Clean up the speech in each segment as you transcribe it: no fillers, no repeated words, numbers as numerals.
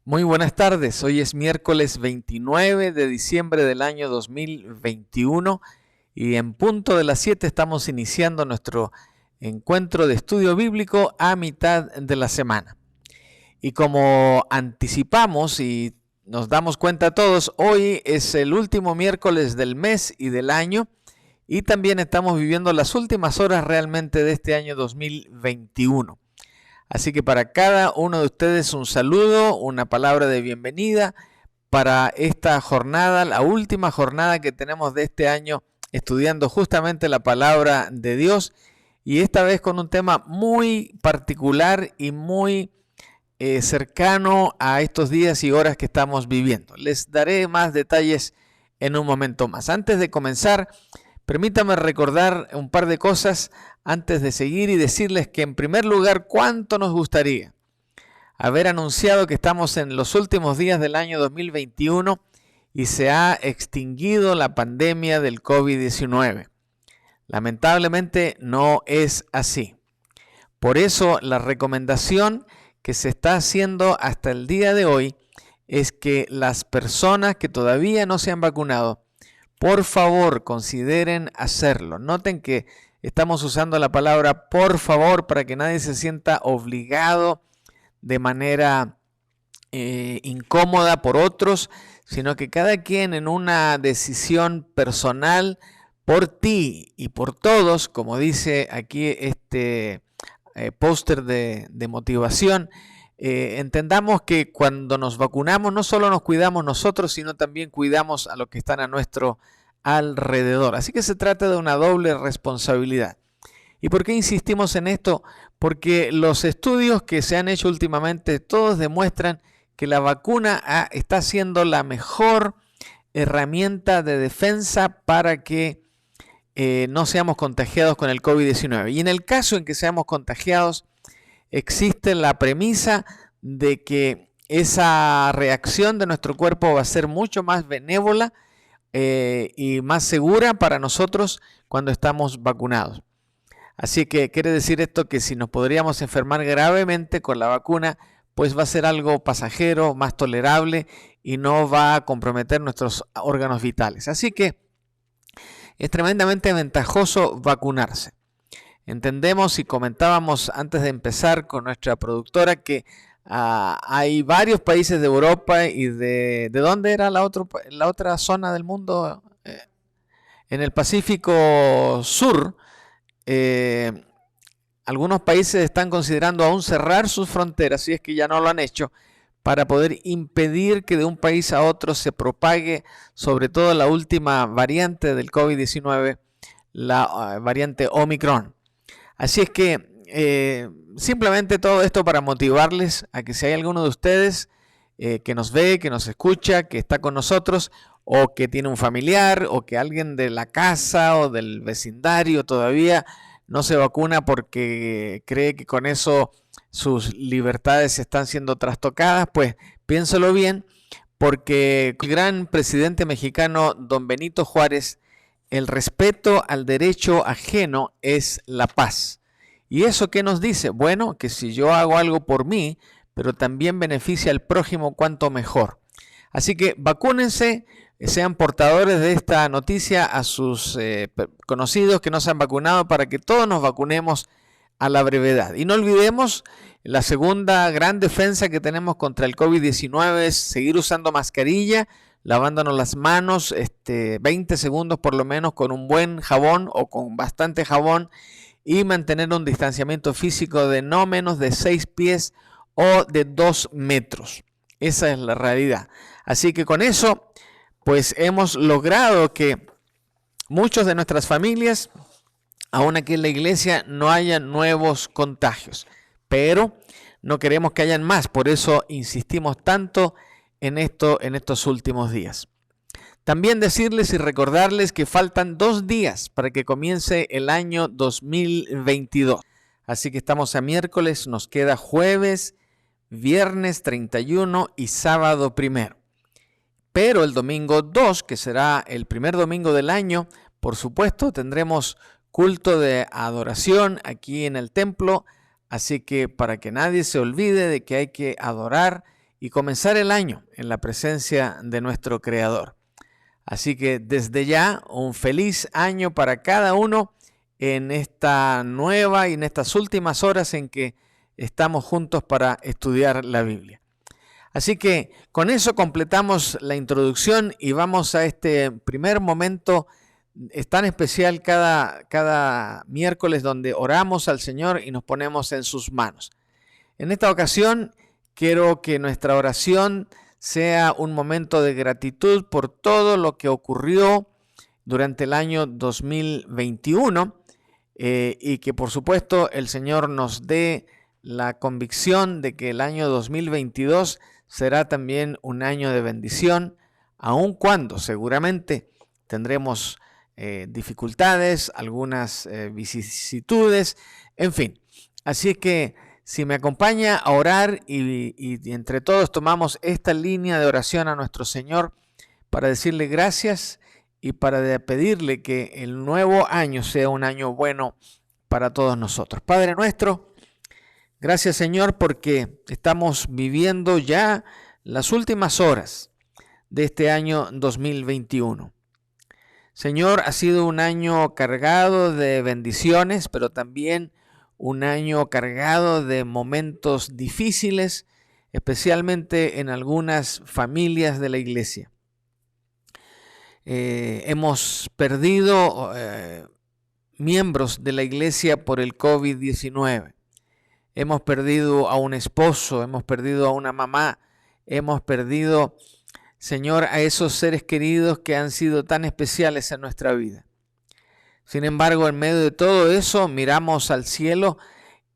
Muy buenas tardes, hoy es miércoles 29 de diciembre del año 2021 y en punto de las 7 estamos iniciando nuestro encuentro de estudio bíblico a mitad de la semana. Y como anticipamos y nos damos cuenta todos, hoy es el último miércoles del mes y del año y también estamos viviendo las últimas horas realmente de este año 2021. Así que para cada uno de ustedes un saludo, una palabra de bienvenida para esta jornada, la última jornada que tenemos de este año estudiando justamente la palabra de Dios y esta vez con un tema muy particular y muy cercano a estos días y horas que estamos viviendo. Les daré más detalles en un momento más. Antes de comenzar, permítame recordar un par de cosas antes de seguir y decirles que en primer lugar, cuánto nos gustaría haber anunciado que estamos en los últimos días del año 2021 y se ha extinguido la pandemia del COVID-19. Lamentablemente no es así. Por eso la recomendación que se está haciendo hasta el día de hoy es que las personas que todavía no se han vacunado, por favor, consideren hacerlo. Noten que estamos usando la palabra por favor para que nadie se sienta obligado de manera incómoda por otros, sino que cada quien en una decisión personal por ti y por todos, como dice aquí este póster de motivación, entendamos que cuando nos vacunamos no solo nos cuidamos nosotros, sino también cuidamos a los que están a nuestro alrededor. Así que se trata de una doble responsabilidad. ¿Y por qué insistimos en esto? Porque los estudios que se han hecho últimamente todos demuestran que la vacuna está siendo la mejor herramienta de defensa para que no seamos contagiados con el COVID-19. Y en el caso en que seamos contagiados, existe la premisa de que esa reacción de nuestro cuerpo va a ser mucho más benévola y más segura para nosotros cuando estamos vacunados. Así que quiere decir esto que si nos podríamos enfermar gravemente con la vacuna, pues va a ser algo pasajero, más tolerable y no va a comprometer nuestros órganos vitales. Así que es tremendamente ventajoso vacunarse. Entendemos y comentábamos antes de empezar con nuestra productora que hay varios países de Europa y ¿de dónde era la otra zona del mundo? En el Pacífico Sur, algunos países están considerando aún cerrar sus fronteras, si es que ya no lo han hecho, para poder impedir que de un país a otro se propague, sobre todo la última variante del COVID-19, la variante Omicron. Así es que simplemente todo esto para motivarles a que si hay alguno de ustedes que nos ve, que nos escucha, que está con nosotros o que tiene un familiar o que alguien de la casa o del vecindario todavía no se vacuna porque cree que con eso sus libertades están siendo trastocadas, pues piénselo bien, porque el gran presidente mexicano don Benito Juárez, el respeto al derecho ajeno es la paz. ¿Y eso qué nos dice? Bueno, que si yo hago algo por mí, pero también beneficia al prójimo, cuanto mejor. Así que vacúnense, sean portadores de esta noticia a sus conocidos que no se han vacunado para que todos nos vacunemos a la brevedad. Y no olvidemos, la segunda gran defensa que tenemos contra el COVID-19 es seguir usando mascarilla, lavándonos las manos 20 segundos por lo menos con un buen jabón o con bastante jabón y mantener un distanciamiento físico de no menos de 6 pies o de 2 metros. Esa es la realidad. Así que con eso, pues hemos logrado que muchos de nuestras familias, aún aquí en la iglesia, no haya nuevos contagios. Pero no queremos que hayan más, por eso insistimos tanto en esto en estos últimos días. También decirles y recordarles que faltan 2 días para que comience el año 2022. Así que estamos a miércoles, nos queda jueves, viernes 31 y sábado 1. Pero el domingo 2, que será el primer domingo del año, por supuesto, tendremos culto de adoración aquí en el templo. Así que para que nadie se olvide de que hay que adorar y comenzar el año en la presencia de nuestro Creador. Así que desde ya, un feliz año para cada uno en esta nueva y en estas últimas horas en que estamos juntos para estudiar la Biblia. Así que con eso completamos la introducción y vamos a este primer momento. Es tan especial cada miércoles donde oramos al Señor y nos ponemos en sus manos. En esta ocasión quiero que nuestra oración sea un momento de gratitud por todo lo que ocurrió durante el año 2021 y que por supuesto el Señor nos dé la convicción de que el año 2022 será también un año de bendición, aun cuando seguramente tendremos dificultades, algunas vicisitudes, en fin. Así que si me acompaña a orar y entre todos tomamos esta línea de oración a nuestro Señor para decirle gracias y para pedirle que el nuevo año sea un año bueno para todos nosotros. Padre nuestro, gracias Señor porque estamos viviendo ya las últimas horas de este año 2021. Señor, ha sido un año cargado de bendiciones, pero también un año cargado de momentos difíciles, especialmente en algunas familias de la iglesia. Hemos perdido miembros de la iglesia por el COVID-19. Hemos perdido a un esposo, hemos perdido a una mamá, hemos perdido, Señor, a esos seres queridos que han sido tan especiales en nuestra vida. Sin embargo, en medio de todo eso, miramos al cielo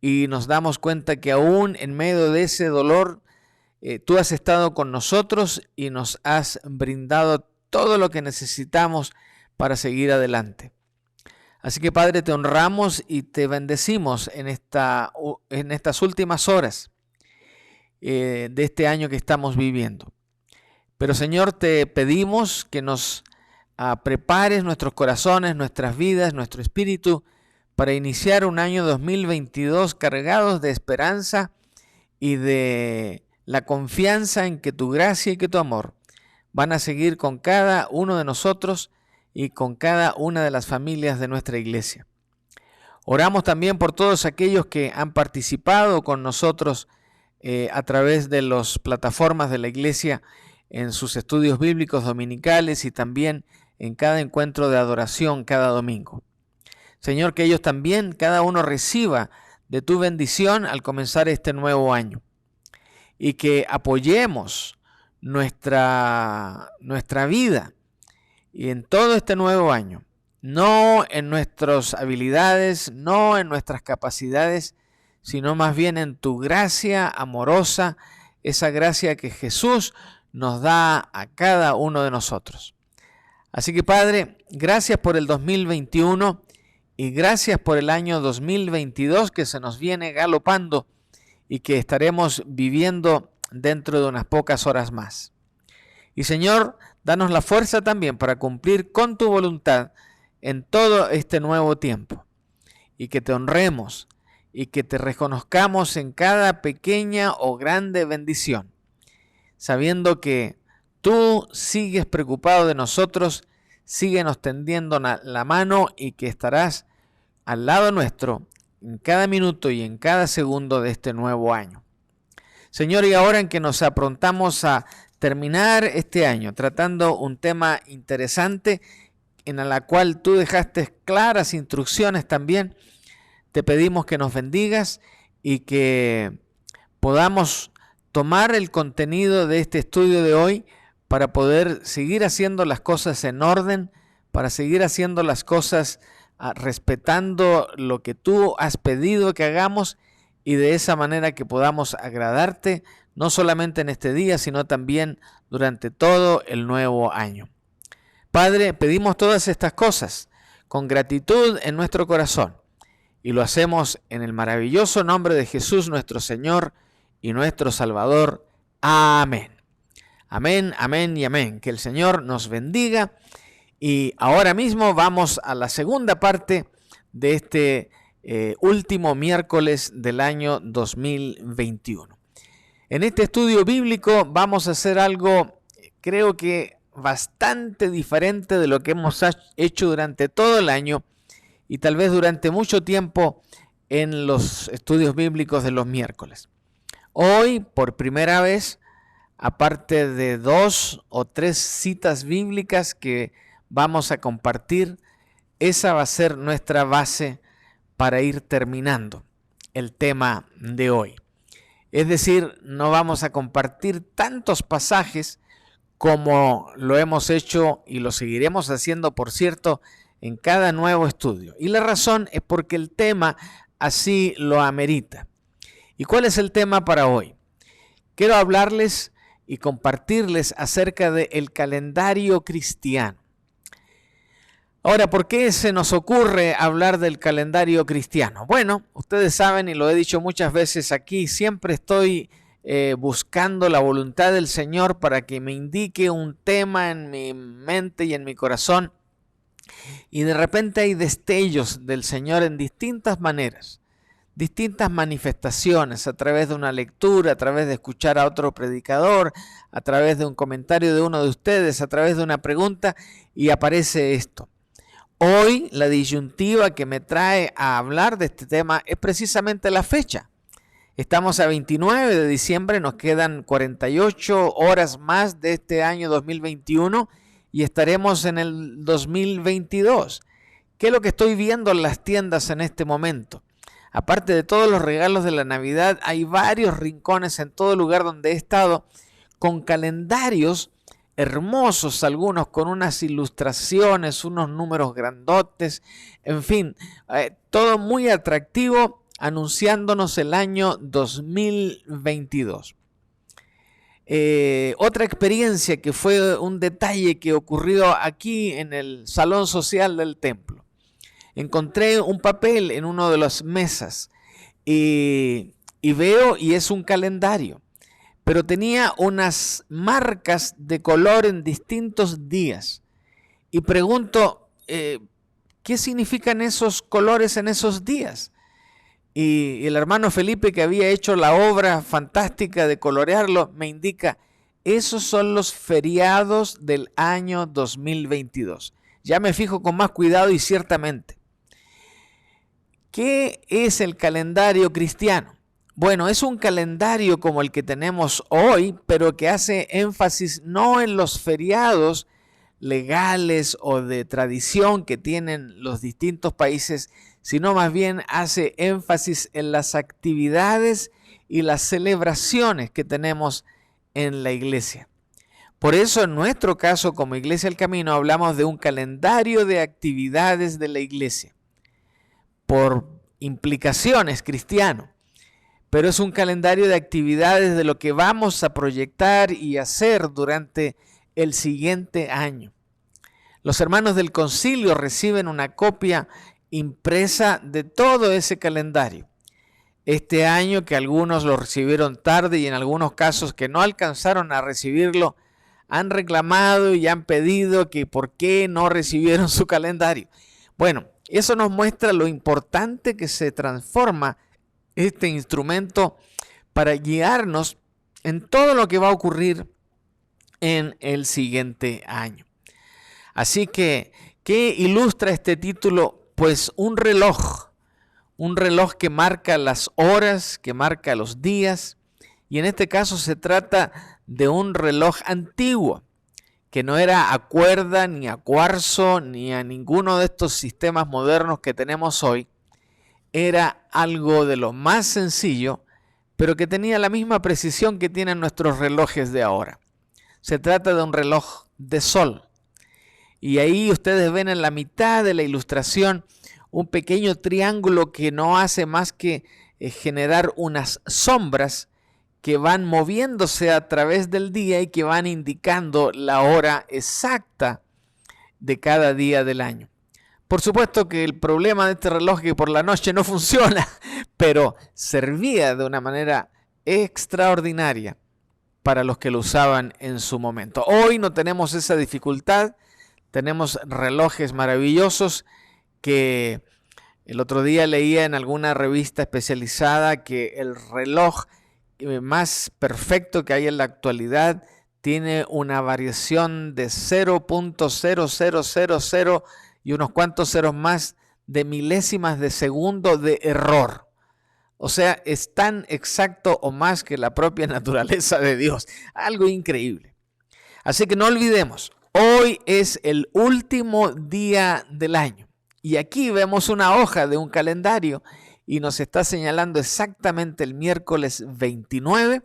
y nos damos cuenta que aún en medio de ese dolor, tú has estado con nosotros y nos has brindado todo lo que necesitamos para seguir adelante. Así que, Padre, te honramos y te bendecimos en estas últimas horas de este año que estamos viviendo. Pero, Señor, te pedimos que nos prepares nuestros corazones, nuestras vidas, nuestro espíritu para iniciar un año 2022 cargados de esperanza y de la confianza en que tu gracia y que tu amor van a seguir con cada uno de nosotros y con cada una de las familias de nuestra iglesia. Oramos también por todos aquellos que han participado con nosotros a través de las plataformas de la iglesia en sus estudios bíblicos dominicales y también en cada encuentro de adoración cada domingo. Señor, que ellos también, cada uno reciba de tu bendición al comenzar este nuevo año y que apoyemos nuestra vida y en todo este nuevo año, no en nuestras habilidades, no en nuestras capacidades, sino más bien en tu gracia amorosa, esa gracia que Jesús nos da a cada uno de nosotros. Así que, Padre, gracias por el 2021 y gracias por el año 2022 que se nos viene galopando y que estaremos viviendo dentro de unas pocas horas más. Y, Señor, danos la fuerza también para cumplir con tu voluntad en todo este nuevo tiempo y que te honremos y que te reconozcamos en cada pequeña o grande bendición, sabiendo que tú sigues preocupado de nosotros, síguenos tendiendo la mano y que estarás al lado nuestro en cada minuto y en cada segundo de este nuevo año. Señor, y ahora en que nos aprontamos a terminar este año tratando un tema interesante en la cual tú dejaste claras instrucciones también, te pedimos que nos bendigas y que podamos tomar el contenido de este estudio de hoy para poder seguir haciendo las cosas en orden, para seguir haciendo las cosas respetando lo que tú has pedido que hagamos y de esa manera que podamos agradarte no solamente en este día, sino también durante todo el nuevo año. Padre, pedimos todas estas cosas con gratitud en nuestro corazón y lo hacemos en el maravilloso nombre de Jesús nuestro Señor y nuestro Salvador. Amén. Amén, amén y amén. Que el Señor nos bendiga. Y ahora mismo vamos a la segunda parte de este último miércoles del año 2021. En este estudio bíblico vamos a hacer algo, creo que bastante diferente de lo que hemos hecho durante todo el año y tal vez durante mucho tiempo en los estudios bíblicos de los miércoles. Hoy, por primera vez, aparte de 2 o 3 citas bíblicas que vamos a compartir, esa va a ser nuestra base para ir terminando el tema de hoy. Es decir, no vamos a compartir tantos pasajes como lo hemos hecho y lo seguiremos haciendo, por cierto, en cada nuevo estudio. Y la razón es porque el tema así lo amerita. ¿Y cuál es el tema para hoy? Quiero hablarles y compartirles acerca del calendario cristiano. Ahora, ¿por qué se nos ocurre hablar del calendario cristiano? Bueno, ustedes saben y lo he dicho muchas veces aquí, siempre estoy buscando la voluntad del Señor para que me indique un tema en mi mente y en mi corazón. Y de repente hay destellos del Señor en distintas maneras, distintas manifestaciones, a través de una lectura, a través de escuchar a otro predicador, a través de un comentario de uno de ustedes, a través de una pregunta, y aparece esto. Hoy la disyuntiva que me trae a hablar de este tema es precisamente la fecha. Estamos a 29 de diciembre, nos quedan 48 horas más de este año 2021 y estaremos en el 2022. ¿Qué es lo que estoy viendo en las tiendas en este momento? Aparte de todos los regalos de la Navidad, hay varios rincones en todo lugar donde he estado con calendarios hermosos, algunos con unas ilustraciones, unos números grandotes, en fin, todo muy atractivo, anunciándonos el año 2022. Otra experiencia que fue un detalle que ocurrió aquí en el salón social del templo. Encontré un papel en una de las mesas y veo y es un calendario. Pero tenía unas marcas de color en distintos días. Y pregunto, ¿qué significan esos colores en esos días? Y el hermano Felipe, que había hecho la obra fantástica de colorearlo, me indica, esos son los feriados del año 2022. Ya me fijo con más cuidado y ciertamente. ¿Qué es el calendario cristiano? Bueno, es un calendario como el que tenemos hoy, pero que hace énfasis no en los feriados legales o de tradición que tienen los distintos países, sino más bien hace énfasis en las actividades y las celebraciones que tenemos en la iglesia. Por eso en nuestro caso como Iglesia El Camino hablamos de un calendario de actividades de la iglesia, por implicaciones cristiano. Pero es un calendario de actividades de lo que vamos a proyectar y hacer durante el siguiente año. Los hermanos del concilio reciben una copia impresa de todo ese calendario. Este año, que algunos lo recibieron tarde y en algunos casos que no alcanzaron a recibirlo, han reclamado y han pedido que por qué no recibieron su calendario. Bueno, eso nos muestra lo importante que se transforma este instrumento para guiarnos en todo lo que va a ocurrir en el siguiente año. Así que, ¿qué ilustra este título? Pues un reloj que marca las horas, que marca los días, y en este caso se trata de un reloj antiguo, que no era a cuerda, ni a cuarzo, ni a ninguno de estos sistemas modernos que tenemos hoy. Era algo de lo más sencillo, pero que tenía la misma precisión que tienen nuestros relojes de ahora. Se trata de un reloj de sol. Y ahí ustedes ven en la mitad de la ilustración un pequeño triángulo que no hace más que generar unas sombras que van moviéndose a través del día y que van indicando la hora exacta de cada día del año. Por supuesto que el problema de este reloj es que por la noche no funciona, pero servía de una manera extraordinaria para los que lo usaban en su momento. Hoy no tenemos esa dificultad, tenemos relojes maravillosos que el otro día leía en alguna revista especializada que el reloj más perfecto que hay en la actualidad tiene una variación de 0.0000 y unos cuantos ceros más de milésimas de segundo de error. O sea, es tan exacto o más que la propia naturaleza de Dios. Algo increíble. Así que no olvidemos, hoy es el último día del año. Y aquí vemos una hoja de un calendario y nos está señalando exactamente el miércoles 29.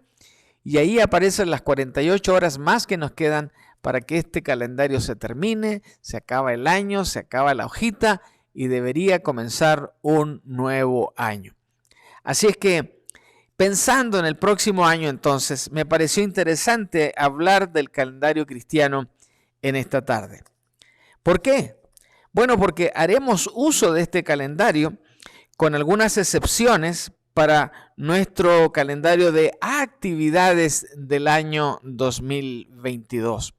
Y ahí aparecen las 48 horas más que nos quedan para que este calendario se termine, se acaba el año, se acaba la hojita y debería comenzar un nuevo año. Así es que, pensando en el próximo año entonces, me pareció interesante hablar del calendario cristiano en esta tarde. ¿Por qué? Bueno, porque haremos uso de este calendario con algunas excepciones para nuestro calendario de actividades del año 2022.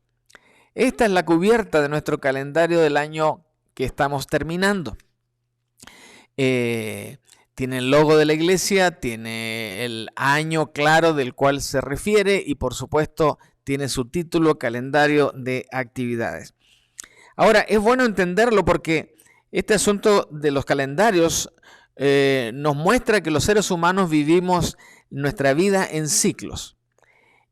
Esta es la cubierta de nuestro calendario del año que estamos terminando. Tiene el logo de la iglesia, tiene el año claro del cual se refiere y por supuesto tiene su título, calendario de actividades. Ahora, es bueno entenderlo porque este asunto de los calendarios nos muestra que los seres humanos vivimos nuestra vida en ciclos.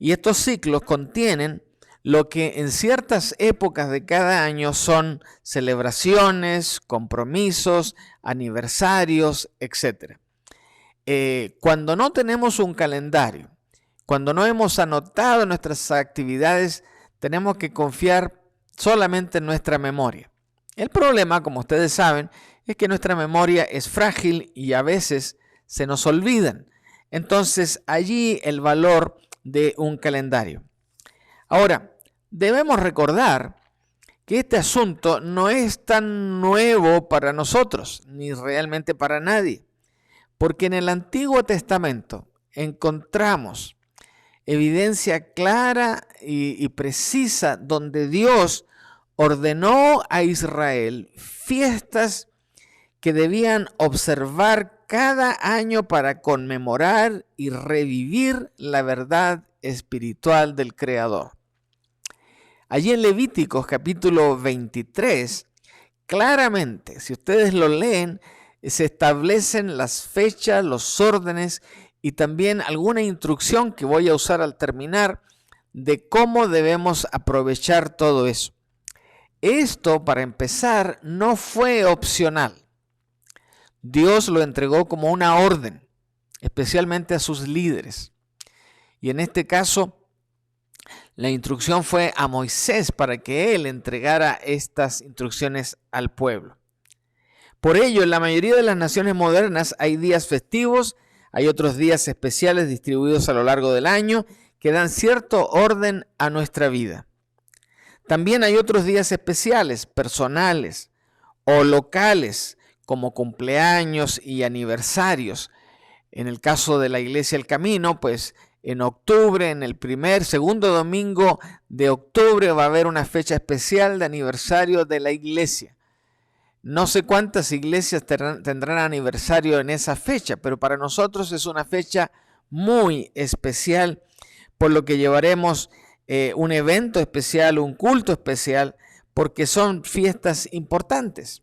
Y estos ciclos contienen lo que en ciertas épocas de cada año son celebraciones, compromisos, aniversarios, etc. Cuando no tenemos un calendario, cuando no hemos anotado nuestras actividades, tenemos que confiar solamente en nuestra memoria. El problema, como ustedes saben, es que nuestra memoria es frágil y a veces se nos olvidan. Entonces, allí el valor de un calendario. Ahora, debemos recordar que este asunto no es tan nuevo para nosotros, ni realmente para nadie, porque en el Antiguo Testamento encontramos evidencia clara y precisa donde Dios ordenó a Israel fiestas que debían observar cada año para conmemorar y revivir la verdad espiritual del Creador. Allí en Levíticos capítulo 23, claramente, si ustedes lo leen, se establecen las fechas, los órdenes y también alguna instrucción que voy a usar al terminar de cómo debemos aprovechar todo eso. Esto, para empezar, no fue opcional. Dios lo entregó como una orden, especialmente a sus líderes. Y en este caso, la instrucción fue a Moisés para que él entregara estas instrucciones al pueblo. Por ello, en la mayoría de las naciones modernas hay días festivos, hay otros días especiales distribuidos a lo largo del año que dan cierto orden a nuestra vida. También hay otros días especiales, personales o locales, como cumpleaños y aniversarios. En el caso de la Iglesia El Camino, pues en octubre, en el segundo domingo de octubre va a haber una fecha especial de aniversario de la iglesia. No sé cuántas iglesias tendrán aniversario en esa fecha, pero para nosotros es una fecha muy especial, por lo que llevaremos un evento especial, un culto especial, porque son fiestas importantes.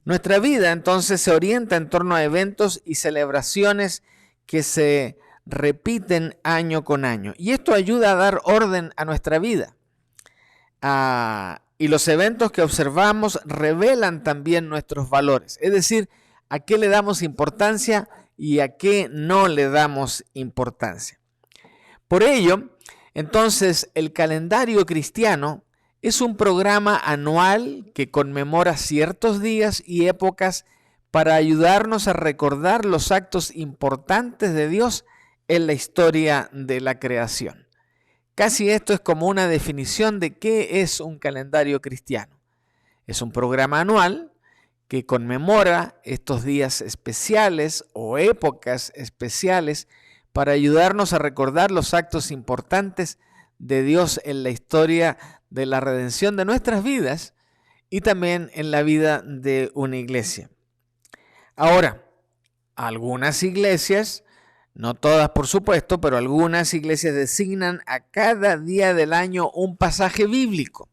Nuestra vida entonces se orienta en torno a eventos y celebraciones que se repiten año con año. Y esto ayuda a dar orden a nuestra vida. Y los eventos que observamos revelan también nuestros valores. Es decir, a qué le damos importancia y a qué no le damos importancia. Por ello, entonces, el calendario cristiano es un programa anual que conmemora ciertos días y épocas para ayudarnos a recordar los actos importantes de Dios en la historia de la creación. Casi esto es como una definición de qué es un calendario cristiano. Es un programa anual que conmemora estos días especiales o épocas especiales para ayudarnos a recordar los actos importantes de Dios en la historia de la redención de nuestras vidas y también en la vida de una iglesia. Ahora, algunas iglesias No todas, por supuesto, pero algunas iglesias designan a cada día del año un pasaje bíblico.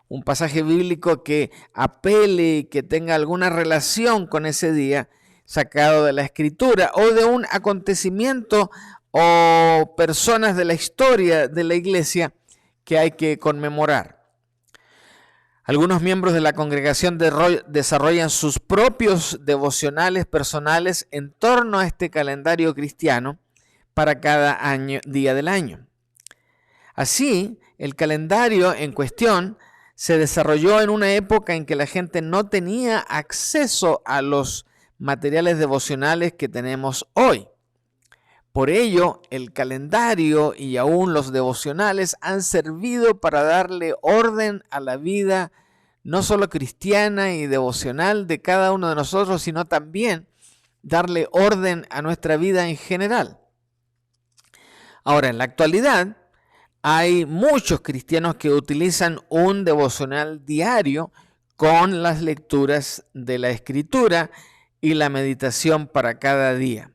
Un pasaje bíblico que apele y que tenga alguna relación con ese día sacado de la Escritura o de un acontecimiento o personas de la historia de la iglesia que hay que conmemorar. Algunos miembros de la congregación desarrollan sus propios devocionales personales en torno a este calendario cristiano para cada día del año. Así, el calendario en cuestión se desarrolló en una época en que la gente no tenía acceso a los materiales devocionales que tenemos hoy. Por ello, el calendario y aún los devocionales han servido para darle orden a la vida, no solo cristiana y devocional de cada uno de nosotros, sino también darle orden a nuestra vida en general. Ahora, en la actualidad, hay muchos cristianos que utilizan un devocional diario con las lecturas de la Escritura y la meditación para cada día,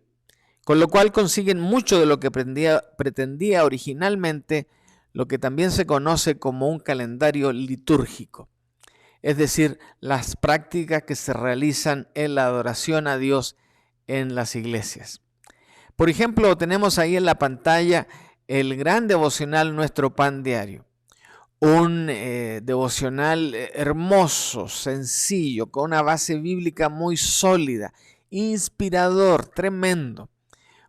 con lo cual consiguen mucho de lo que pretendía originalmente lo que también se conoce como un calendario litúrgico, es decir, las prácticas que se realizan en la adoración a Dios en las iglesias. Por ejemplo, tenemos ahí en la pantalla el gran devocional Nuestro Pan Diario, un devocional hermoso, sencillo, con una base bíblica muy sólida, inspirador, tremendo.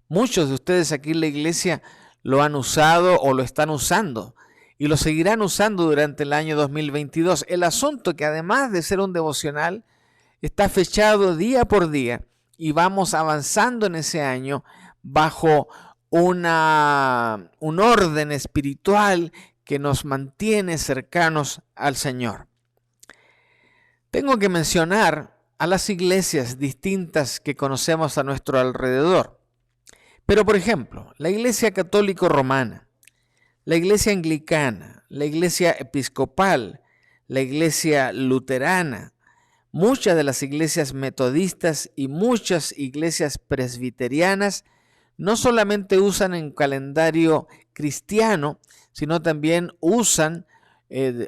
Muchos de ustedes aquí en la iglesia lo han usado o lo están usando y lo seguirán usando durante el año 2022. El asunto que además de ser un devocional, está fechado día por día y vamos avanzando en ese año bajo un orden espiritual que nos mantiene cercanos al Señor. Tengo que mencionar a las iglesias distintas que conocemos a nuestro alrededor. Pero, por ejemplo, la Iglesia Católica Romana, la Iglesia Anglicana, la Iglesia Episcopal, la Iglesia Luterana, muchas de las iglesias metodistas y muchas iglesias presbiterianas no solamente usan en calendario cristiano, sino también usan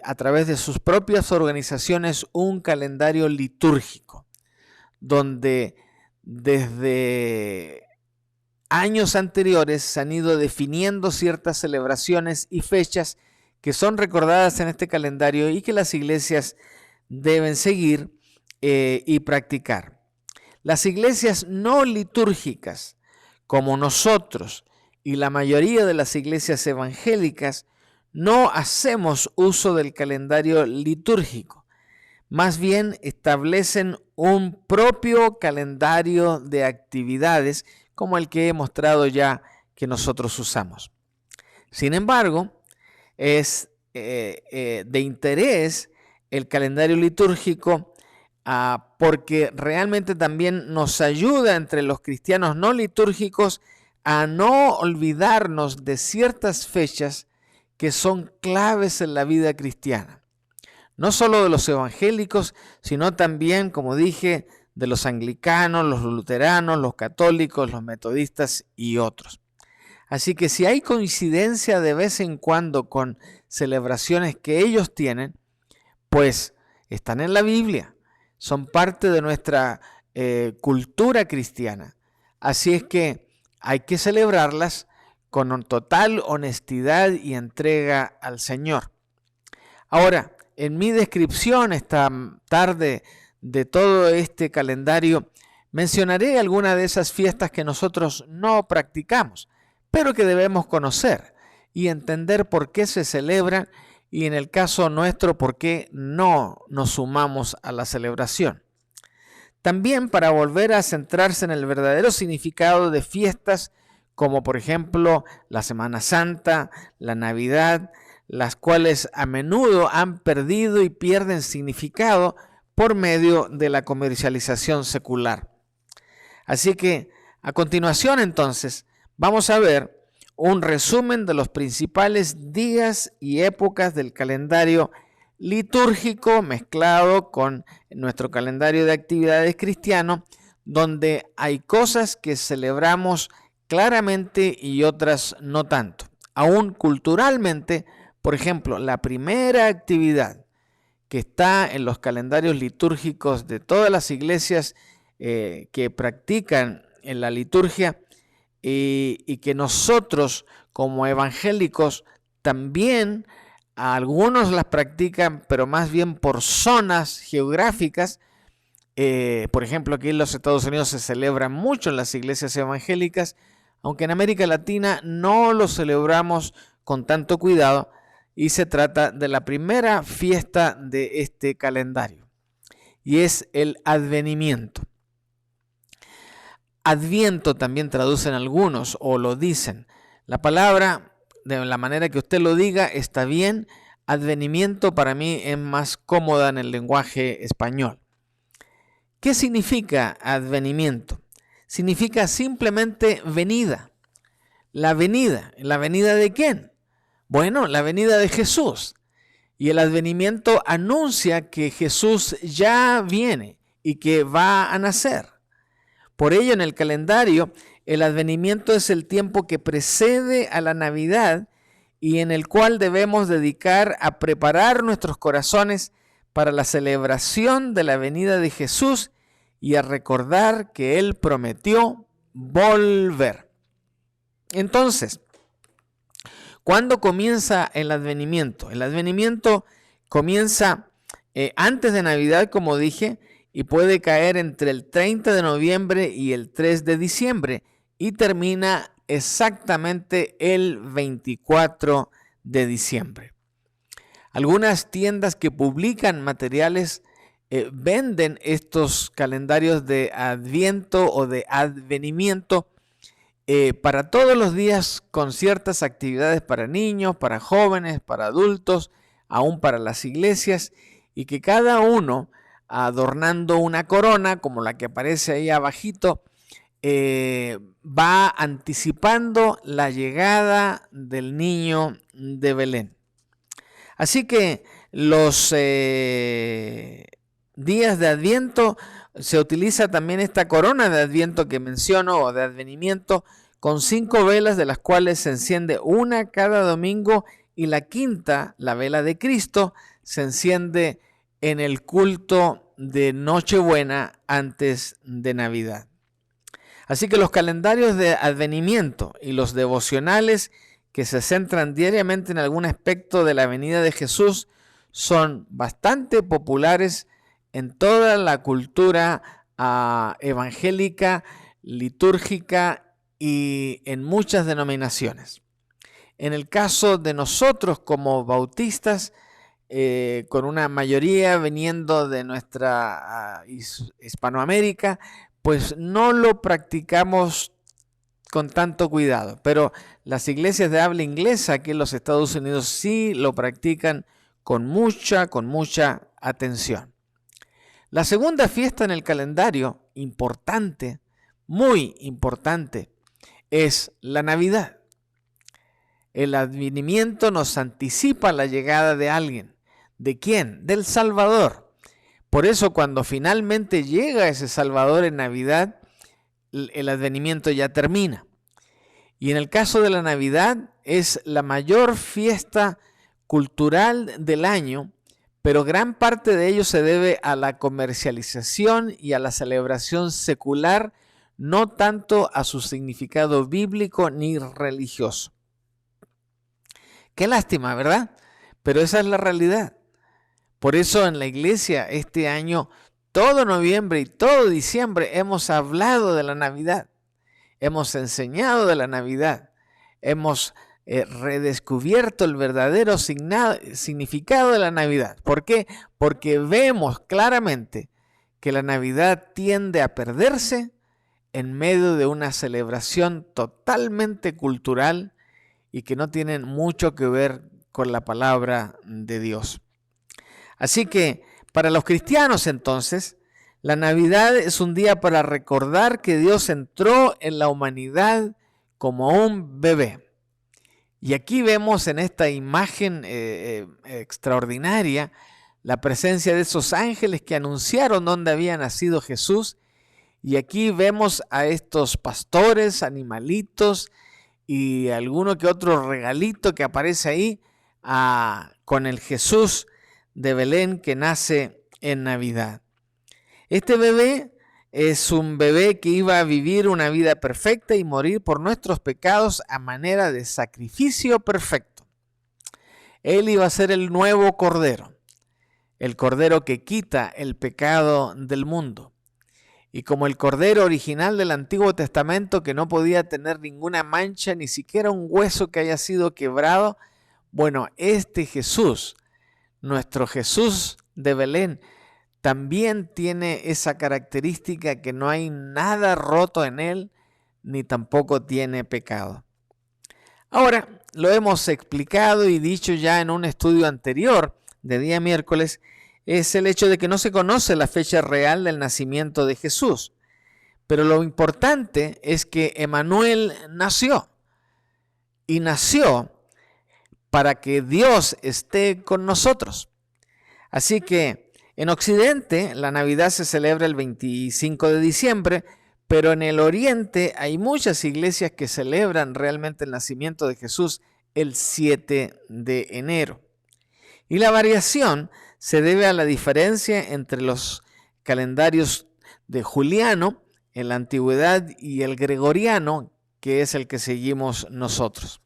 a través de sus propias organizaciones un calendario litúrgico, donde desde años anteriores se han ido definiendo ciertas celebraciones y fechas que son recordadas en este calendario y que las iglesias deben seguir y practicar. Las iglesias no litúrgicas, como nosotros y la mayoría de las iglesias evangélicas, no hacemos uso del calendario litúrgico. Más bien establecen un propio calendario de actividades como el que he mostrado ya que nosotros usamos. Sin embargo, es de interés el calendario litúrgico porque realmente también nos ayuda entre los cristianos no litúrgicos a no olvidarnos de ciertas fechas que son claves en la vida cristiana. No solo de los evangélicos, sino también, como dije, de los anglicanos, los luteranos, los católicos, los metodistas y otros. Así que si hay coincidencia de vez en cuando con celebraciones que ellos tienen, pues están en la Biblia, son parte de nuestra cultura cristiana. Así es que hay que celebrarlas con total honestidad y entrega al Señor. Ahora, en mi descripción esta tarde de todo este calendario, mencionaré algunas de esas fiestas que nosotros no practicamos, pero que debemos conocer y entender por qué se celebran y en el caso nuestro por qué no nos sumamos a la celebración. También para volver a centrarse en el verdadero significado de fiestas como por ejemplo la Semana Santa, la Navidad, las cuales a menudo han perdido y pierden significado por medio de la comercialización secular. Así que a continuación entonces vamos a ver un resumen de los principales días y épocas del calendario litúrgico mezclado con nuestro calendario de actividades cristiano, donde hay cosas que celebramos claramente y otras no tanto. Aún culturalmente, por ejemplo, la primera actividad que está en los calendarios litúrgicos de todas las iglesias que practican en la liturgia y que nosotros como evangélicos también algunos las practican, pero más bien por zonas geográficas. Por ejemplo, aquí en los Estados Unidos se celebra mucho en las iglesias evangélicas, aunque en América Latina no lo celebramos con tanto cuidado, y se trata de la primera fiesta de este calendario, y es el advenimiento. Adviento también traducen algunos o lo dicen. La palabra, de la manera que usted lo diga, está bien. Advenimiento para mí es más cómoda en el lenguaje español. ¿Qué significa advenimiento? Significa simplemente venida. ¿La venida de quién? Bueno, la venida de Jesús. Y el advenimiento anuncia que Jesús ya viene y que va a nacer. Por ello, en el calendario, el advenimiento es el tiempo que precede a la Navidad y en el cual debemos dedicar a preparar nuestros corazones para la celebración de la venida de Jesús y a recordar que Él prometió volver. Entonces, ¿cuándo comienza el advenimiento? El advenimiento comienza antes de Navidad, como dije, y puede caer entre el 30 de noviembre y el 3 de diciembre y termina exactamente el 24 de diciembre. Algunas tiendas que publican materiales venden estos calendarios de Adviento o de advenimiento para todos los días, con ciertas actividades para niños, para jóvenes, para adultos, aún para las iglesias, y que cada uno, adornando una corona como la que aparece ahí abajito, va anticipando la llegada del niño de Belén. Así que los días de Adviento se utiliza también esta corona de Adviento que menciono, o de advenimiento, con 5 velas, de las cuales se enciende una cada domingo, y la quinta, la vela de Cristo, se enciende en el culto de Nochebuena antes de Navidad. Así que los calendarios de advenimiento y los devocionales que se centran diariamente en algún aspecto de la venida de Jesús son bastante populares en toda la cultura evangélica, litúrgica y en muchas denominaciones. En el caso de nosotros como bautistas, con una mayoría viniendo de nuestra Hispanoamérica, pues no lo practicamos con tanto cuidado, pero las iglesias de habla inglesa aquí en los Estados Unidos sí lo practican con mucha atención. La segunda fiesta en el calendario, importante, muy importante, es la Navidad. El advenimiento nos anticipa la llegada de alguien. ¿De quién? Del Salvador. Por eso cuando finalmente llega ese Salvador en Navidad, el advenimiento ya termina. Y en el caso de la Navidad es la mayor fiesta cultural del año, pero gran parte de ello se debe a la comercialización y a la celebración secular, no tanto a su significado bíblico ni religioso. Qué lástima, ¿verdad? Pero esa es la realidad. Por eso en la iglesia este año, todo noviembre y todo diciembre hemos hablado de la Navidad. Hemos enseñado de la Navidad. Hemos redescubierto el verdadero significado de la Navidad. ¿Por qué? Porque vemos claramente que la Navidad tiende a perderse en medio de una celebración totalmente cultural y que no tienen mucho que ver con la palabra de Dios. Así que para los cristianos entonces, la Navidad es un día para recordar que Dios entró en la humanidad como un bebé. Y aquí vemos en esta imagen extraordinaria la presencia de esos ángeles que anunciaron dónde había nacido Jesús Y aquí vemos a estos pastores, animalitos y alguno que otro regalito que aparece ahí con el Jesús de Belén que nace en Navidad. Este bebé es un bebé que iba a vivir una vida perfecta y morir por nuestros pecados a manera de sacrificio perfecto. Él iba a ser el nuevo Cordero, el Cordero que quita el pecado del mundo. Y como el Cordero original del Antiguo Testamento, que no podía tener ninguna mancha, ni siquiera un hueso que haya sido quebrado, bueno, este Jesús, nuestro Jesús de Belén, también tiene esa característica que no hay nada roto en él, ni tampoco tiene pecado. Ahora, lo hemos explicado y dicho ya en un estudio anterior de día miércoles, es el hecho de que no se conoce la fecha real del nacimiento de Jesús. Pero lo importante es que Emmanuel nació. Y nació para que Dios esté con nosotros. Así que en Occidente la Navidad se celebra el 25 de diciembre, pero en el Oriente hay muchas iglesias que celebran realmente el nacimiento de Jesús el 7 de enero. Y la variación se debe a la diferencia entre los calendarios de Juliano en la antigüedad y el gregoriano, que es el que seguimos nosotros.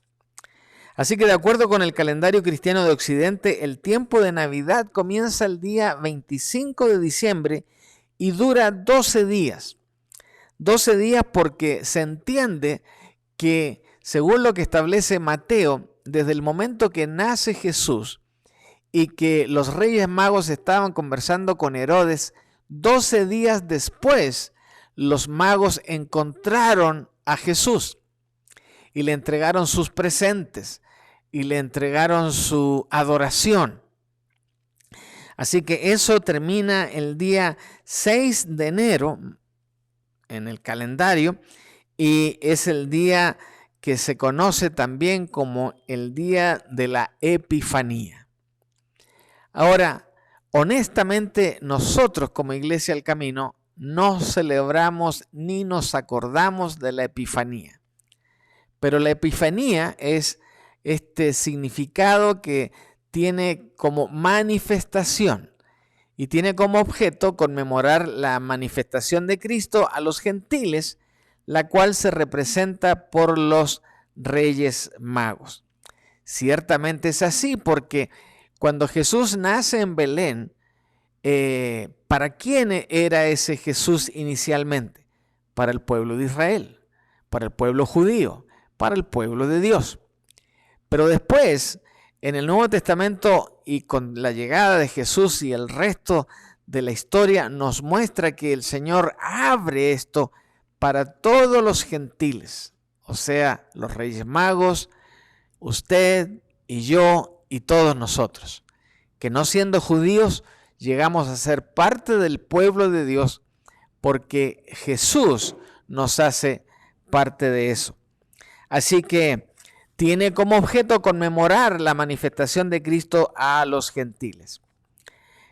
Así que de acuerdo con el calendario cristiano de Occidente, el tiempo de Navidad comienza el día 25 de diciembre y dura 12 días. 12 días porque se entiende que, según lo que establece Mateo, desde el momento que nace Jesús, y que los Reyes Magos estaban conversando con Herodes, 12 días después los magos encontraron a Jesús y le entregaron sus presentes y le entregaron su adoración. Así que eso termina el día 6 de enero en el calendario y es el día que se conoce también como el día de la Epifanía. Ahora, honestamente, nosotros como Iglesia del Camino no celebramos ni nos acordamos de la Epifanía. Pero la Epifanía es este significado que tiene como manifestación y tiene como objeto conmemorar la manifestación de Cristo a los gentiles, la cual se representa por los Reyes Magos. Ciertamente es así porque cuando Jesús nace en Belén, ¿para quién era ese Jesús inicialmente? Para el pueblo de Israel, para el pueblo judío, para el pueblo de Dios. Pero después, en el Nuevo Testamento y con la llegada de Jesús y el resto de la historia, nos muestra que el Señor abre esto para todos los gentiles, o sea, los Reyes Magos, usted y yo, y todos nosotros, que no siendo judíos, llegamos a ser parte del pueblo de Dios porque Jesús nos hace parte de eso. Así que tiene como objeto conmemorar la manifestación de Cristo a los gentiles.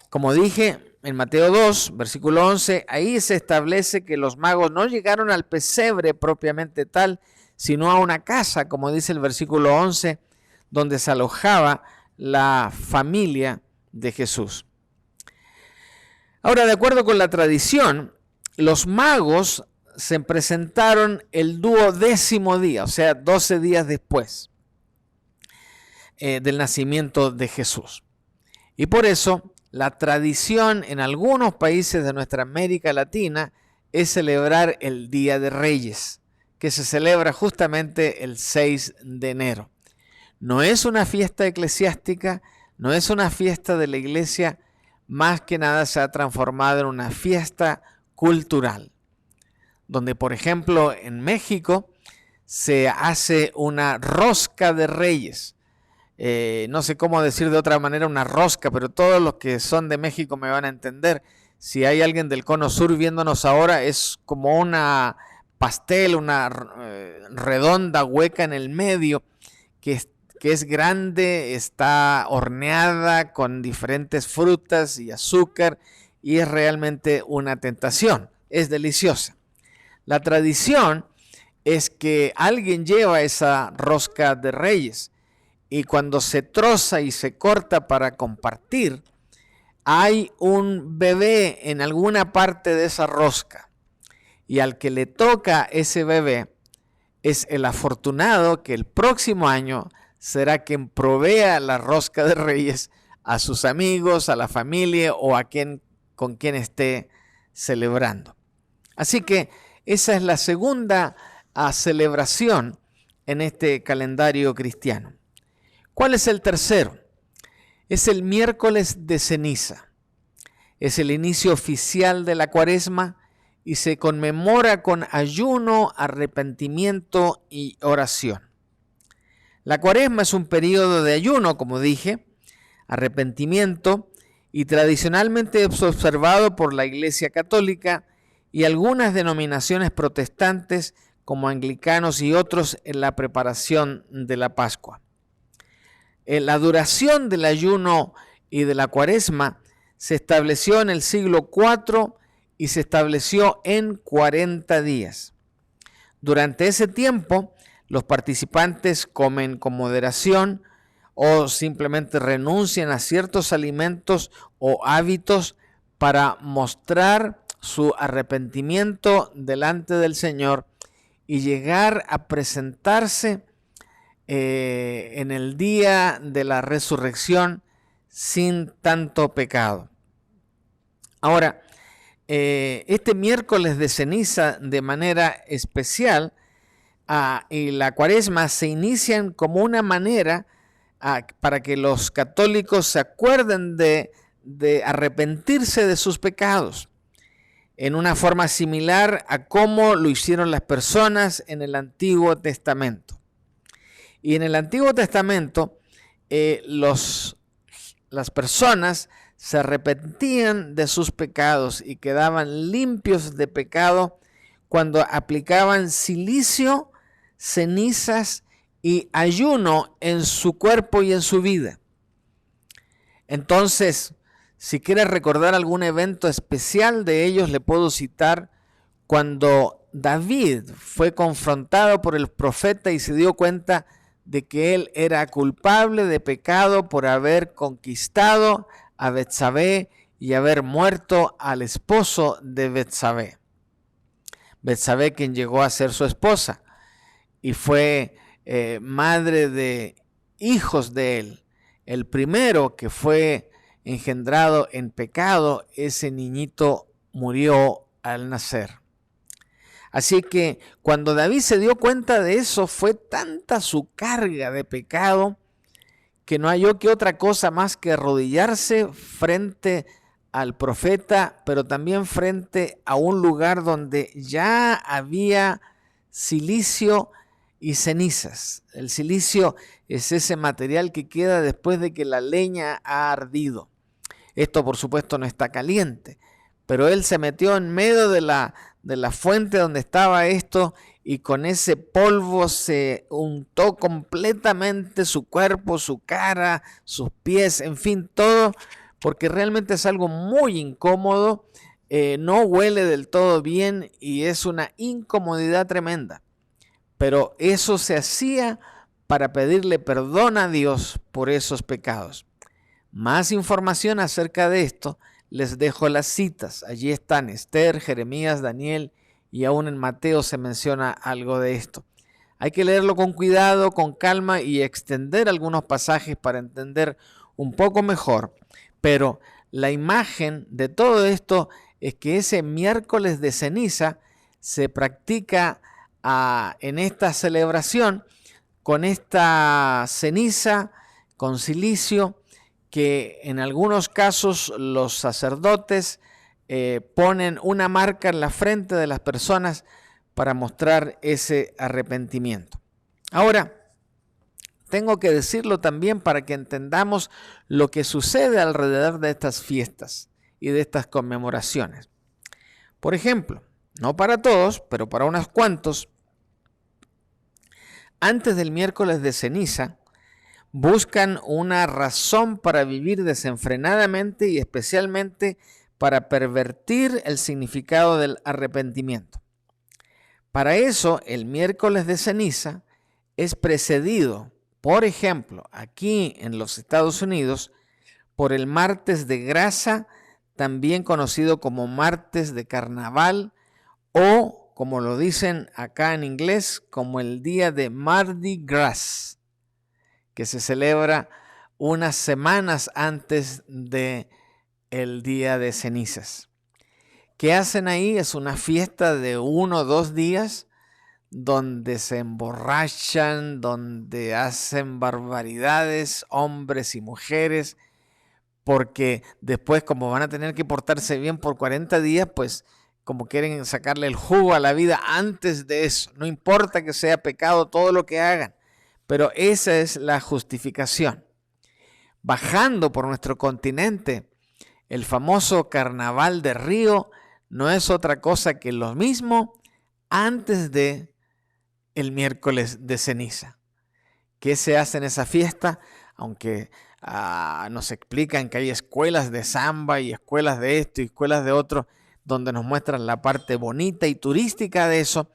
Como dije, en Mateo 2, versículo 11, ahí se establece que los magos no llegaron al pesebre propiamente tal, sino a una casa, como dice el versículo 11, donde se alojaba la familia de Jesús. Ahora, de acuerdo con la tradición, los magos se presentaron el 12º día, o sea, 12 días después del nacimiento de Jesús. Y por eso, la tradición en algunos países de nuestra América Latina es celebrar el Día de Reyes, que se celebra justamente el 6 de enero. No es una fiesta eclesiástica, no es una fiesta de la iglesia, más que nada se ha transformado en una fiesta cultural, donde por ejemplo en México se hace una rosca de reyes. No sé cómo decir de otra manera una rosca, pero todos los que son de México me van a entender. Si hay alguien del Cono Sur viéndonos ahora, es como una pastel, una redonda hueca en el medio, que es grande, está horneada con diferentes frutas y azúcar y es realmente una tentación. es deliciosa. La tradición es que alguien lleva esa rosca de Reyes y cuando se troza y se corta para compartir, hay un bebé en alguna parte de esa rosca y al que le toca ese bebé es el afortunado que el próximo año será quien provea la rosca de Reyes a sus amigos, a la familia o a con quien esté celebrando. Así que esa es la segunda celebración en este calendario cristiano. ¿Cuál es el tercero? Es el miércoles de ceniza. Es el inicio oficial de la Cuaresma y se conmemora con ayuno, arrepentimiento y oración. La Cuaresma es un periodo de ayuno, como dije, arrepentimiento y tradicionalmente es observado por la Iglesia Católica y algunas denominaciones protestantes como anglicanos y otros en la preparación de la Pascua. La duración del ayuno y de la Cuaresma se estableció en el siglo IV y se estableció en 40 días. Durante ese tiempo, los participantes comen con moderación o simplemente renuncian a ciertos alimentos o hábitos para mostrar su arrepentimiento delante del Señor y llegar a presentarse en el día de la resurrección sin tanto pecado. Ahora, este miércoles de ceniza de manera especial y la Cuaresma se inician como una manera para que los católicos se acuerden de arrepentirse de sus pecados en una forma similar a cómo lo hicieron las personas en el Antiguo Testamento. Y en el Antiguo Testamento las personas se arrepentían de sus pecados y quedaban limpios de pecado cuando aplicaban silicio, cenizas y ayuno en su cuerpo y en su vida. Entonces, si quieres recordar algún evento especial de ellos, le puedo citar cuando David fue confrontado por el profeta y se dio cuenta de que él era culpable de pecado por haber conquistado a Betsabé y haber muerto al esposo de Betsabé. Betsabé, quien llegó a ser su esposa y fue madre de hijos de él. El primero que fue engendrado en pecado, ese niñito murió al nacer. Así que cuando David se dio cuenta de eso, fue tanta su carga de pecado que no halló que otra cosa más que arrodillarse frente al profeta, pero también frente a un lugar donde ya había silicio y cenizas. El silicio es ese material que queda después de que la leña ha ardido. Esto, por supuesto, no está caliente, pero él se metió en medio de la fuente donde estaba esto y con ese polvo se untó completamente su cuerpo, su cara, sus pies, en fin, todo, porque realmente es algo muy incómodo, no huele del todo bien y es una incomodidad tremenda. Pero eso se hacía para pedirle perdón a Dios por esos pecados. Más información acerca de esto les dejo las citas. Allí están Esther, Jeremías, Daniel y aún en Mateo se menciona algo de esto. Hay que leerlo con cuidado, con calma y extender algunos pasajes para entender un poco mejor. Pero la imagen de todo esto es que ese miércoles de ceniza se practica en esta celebración con esta ceniza, con silicio, que en algunos casos los sacerdotes ponen una marca en la frente de las personas para mostrar ese arrepentimiento. Ahora, tengo que decirlo también para que entendamos lo que sucede alrededor de estas fiestas y de estas conmemoraciones. Por ejemplo, no para todos, pero para unos cuantos, antes del miércoles de ceniza, buscan una razón para vivir desenfrenadamente y especialmente para pervertir el significado del arrepentimiento. Para eso, el miércoles de ceniza es precedido, por ejemplo, aquí en los Estados Unidos, por el martes de grasa, también conocido como martes de carnaval, o como lo dicen acá en inglés, como el día de Mardi Gras, que se celebra unas semanas antes de el día de cenizas. ¿Qué hacen ahí? Es una fiesta de 1 o 2 días donde se emborrachan, donde hacen barbaridades, hombres y mujeres, porque después, como van a tener que portarse bien por 40 días, pues como quieren sacarle el jugo a la vida antes de eso. No importa que sea pecado todo lo que hagan, pero esa es la justificación. Bajando por nuestro continente, el famoso Carnaval de Río no es otra cosa que lo mismo antes de el miércoles de ceniza. ¿Qué se hace en esa fiesta? Aunque nos explican que hay escuelas de samba y escuelas de esto y escuelas de otro, donde nos muestran la parte bonita y turística de eso,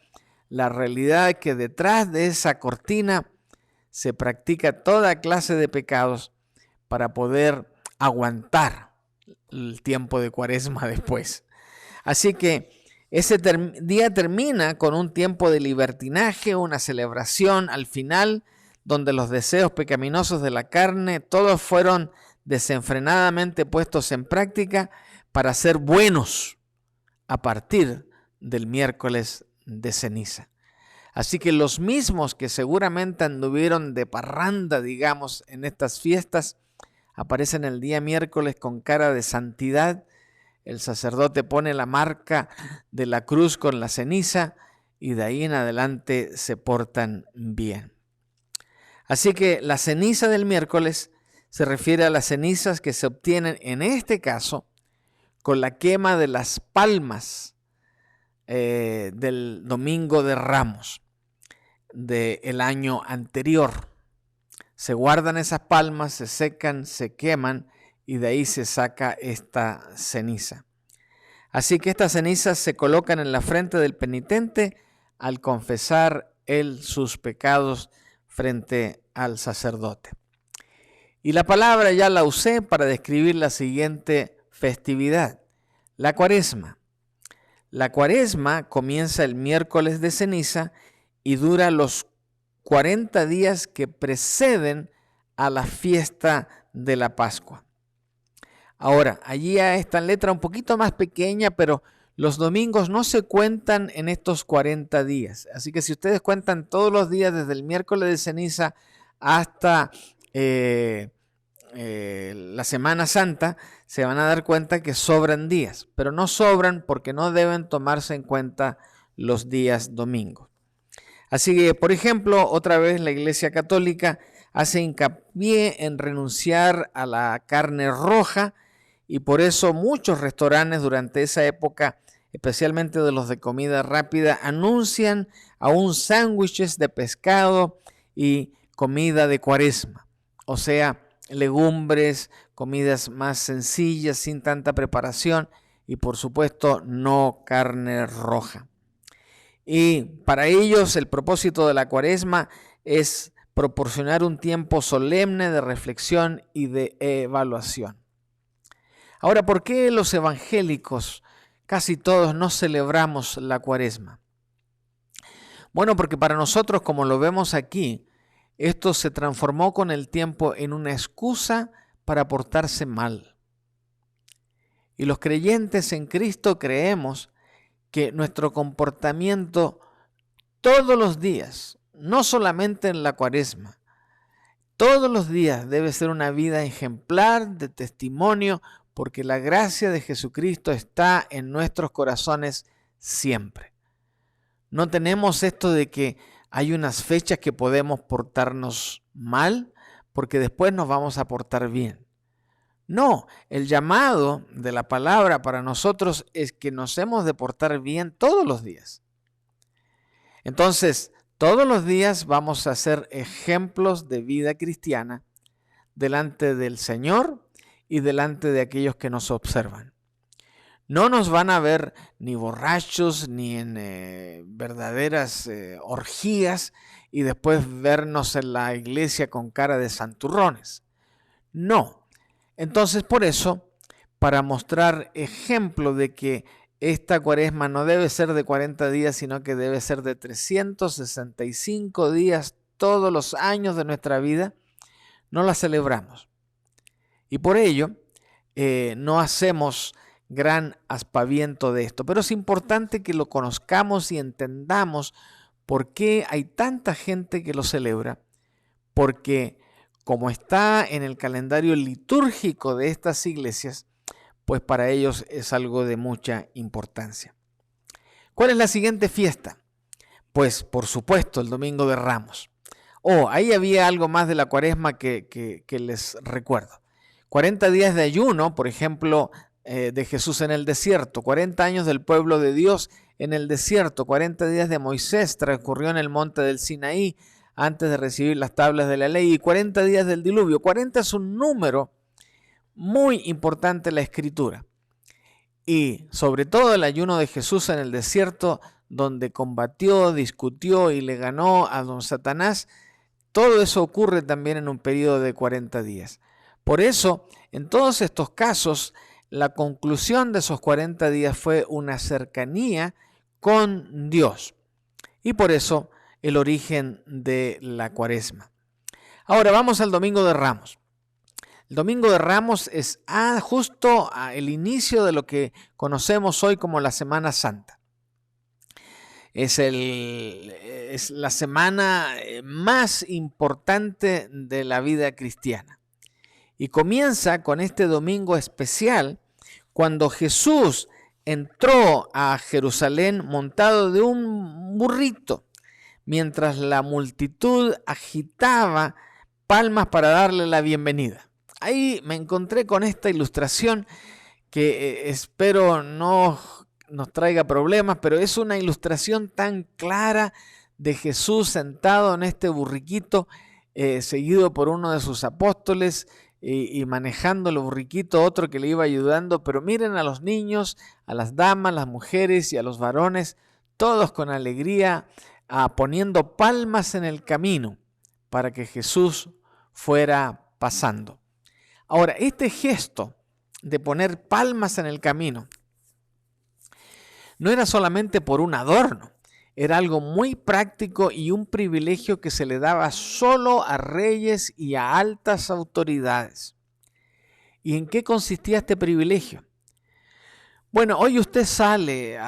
la realidad es que detrás de esa cortina se practica toda clase de pecados para poder aguantar el tiempo de Cuaresma después. Así que ese día termina con un tiempo de libertinaje, una celebración al final, donde los deseos pecaminosos de la carne todos fueron desenfrenadamente puestos en práctica para ser buenos a partir del miércoles de ceniza. Así que los mismos que seguramente anduvieron de parranda, digamos, en estas fiestas, aparecen el día miércoles con cara de santidad. El sacerdote pone la marca de la cruz con la ceniza y de ahí en adelante se portan bien. Así que la ceniza del miércoles se refiere a las cenizas que se obtienen en este caso con la quema de las palmas del domingo de Ramos del año anterior. Se guardan esas palmas, se secan, se queman y de ahí se saca esta ceniza. Así que estas cenizas se colocan en la frente del penitente al confesar él sus pecados frente al sacerdote. Y la palabra ya la usé para describir la siguiente festividad, la Cuaresma. La Cuaresma comienza el miércoles de ceniza y dura los 40 días que preceden a la fiesta de la Pascua. Ahora, allí está en letra un poquito más pequeña, pero los domingos no se cuentan en estos 40 días. Así que si ustedes cuentan todos los días desde el miércoles de ceniza hasta la Semana Santa, se van a dar cuenta que sobran días, pero no sobran porque no deben tomarse en cuenta los días domingos. Así que, por ejemplo, otra vez la Iglesia Católica hace hincapié en renunciar a la carne roja y por eso muchos restaurantes durante esa época, especialmente de los de comida rápida, anuncian aún sándwiches de pescado y comida de Cuaresma, o sea, legumbres, comidas más sencillas, sin tanta preparación y por supuesto no carne roja. Y para ellos el propósito de la Cuaresma es proporcionar un tiempo solemne de reflexión y de evaluación. Ahora, ¿por qué los evangélicos casi todos no celebramos la Cuaresma? Bueno, porque para nosotros, como lo vemos aquí, esto se transformó con el tiempo en una excusa para portarse mal. Y los creyentes en Cristo creemos que nuestro comportamiento todos los días, no solamente en la Cuaresma, todos los días debe ser una vida ejemplar de testimonio, porque la gracia de Jesucristo está en nuestros corazones siempre. No tenemos esto de que hay unas fechas que podemos portarnos mal, porque después nos vamos a portar bien. No, el llamado de la palabra para nosotros es que nos hemos de portar bien todos los días. Entonces, todos los días vamos a ser ejemplos de vida cristiana delante del Señor y delante de aquellos que nos observan. No nos van a ver ni borrachos, ni en verdaderas orgías y después vernos en la iglesia con cara de santurrones. No. Entonces, por eso, para mostrar ejemplo de que esta cuaresma no debe ser de 40 días, sino que debe ser de 365 días todos los años de nuestra vida, no la celebramos. Y por ello, no hacemos gran aspaviento de esto. Pero es importante que lo conozcamos y entendamos por qué hay tanta gente que lo celebra. Porque como está en el calendario litúrgico de estas iglesias, pues para ellos es algo de mucha importancia. ¿Cuál es la siguiente fiesta? Pues por supuesto el Domingo de Ramos. Ahí había algo más de la cuaresma que les recuerdo. 40 días de ayuno, por ejemplo, de Jesús en el desierto, 40 años del pueblo de Dios en el desierto, 40 días de Moisés transcurrió en el monte del Sinaí antes de recibir las tablas de la ley, y 40 días del diluvio. 40 es un número muy importante en la Escritura. Y sobre todo el ayuno de Jesús en el desierto, donde combatió, discutió y le ganó a don Satanás, todo eso ocurre también en un periodo de 40 días. Por eso, en todos estos casos, la conclusión de esos 40 días fue una cercanía con Dios. Y por eso el origen de la cuaresma. Ahora vamos al Domingo de Ramos. El Domingo de Ramos es justo el inicio de lo que conocemos hoy como la Semana Santa. Es la semana más importante de la vida cristiana. Y comienza con este domingo especial cuando Jesús entró a Jerusalén montado de un burrito, mientras la multitud agitaba palmas para darle la bienvenida. Ahí me encontré con esta ilustración que espero no nos traiga problemas, pero es una ilustración tan clara de Jesús sentado en este burriquito, seguido por uno de sus apóstoles y manejando el burriquito otro que le iba ayudando. Pero miren a los niños, a las damas, las mujeres y a los varones, todos con alegría, poniendo palmas en el camino para que Jesús fuera pasando. Ahora, este gesto de poner palmas en el camino no era solamente por un adorno, era algo muy práctico y un privilegio que se le daba solo a reyes y a altas autoridades. ¿Y en qué consistía este privilegio? Bueno, hoy usted sale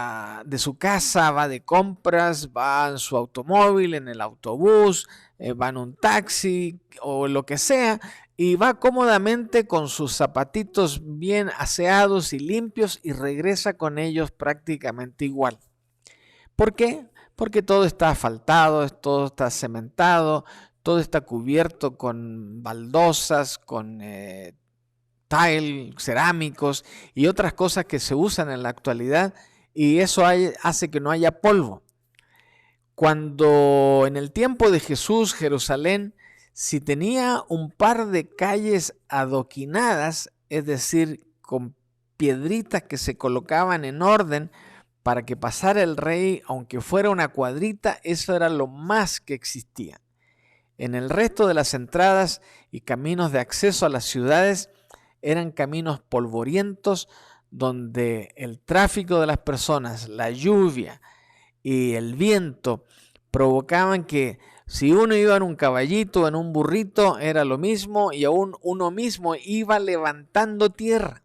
de su casa, va de compras, va en su automóvil, en el autobús, va en un taxi o lo que sea, y va cómodamente con sus zapatitos bien aseados y limpios y regresa con ellos prácticamente igual. ¿Por qué? Porque todo está asfaltado, todo está cementado, todo está cubierto con baldosas, con tile, cerámicos y otras cosas que se usan en la actualidad, y eso hace que no haya polvo. Cuando en el tiempo de Jesús, Jerusalén, si tenía un par de calles adoquinadas, es decir, con piedritas que se colocaban en orden para que pasara el rey, aunque fuera una cuadrita, eso era lo más que existía. En el resto de las entradas y caminos de acceso a las ciudades eran caminos polvorientos donde el tráfico de las personas, la lluvia y el viento provocaban que si uno iba en un caballito o en un burrito era lo mismo, y aún uno mismo iba levantando tierra.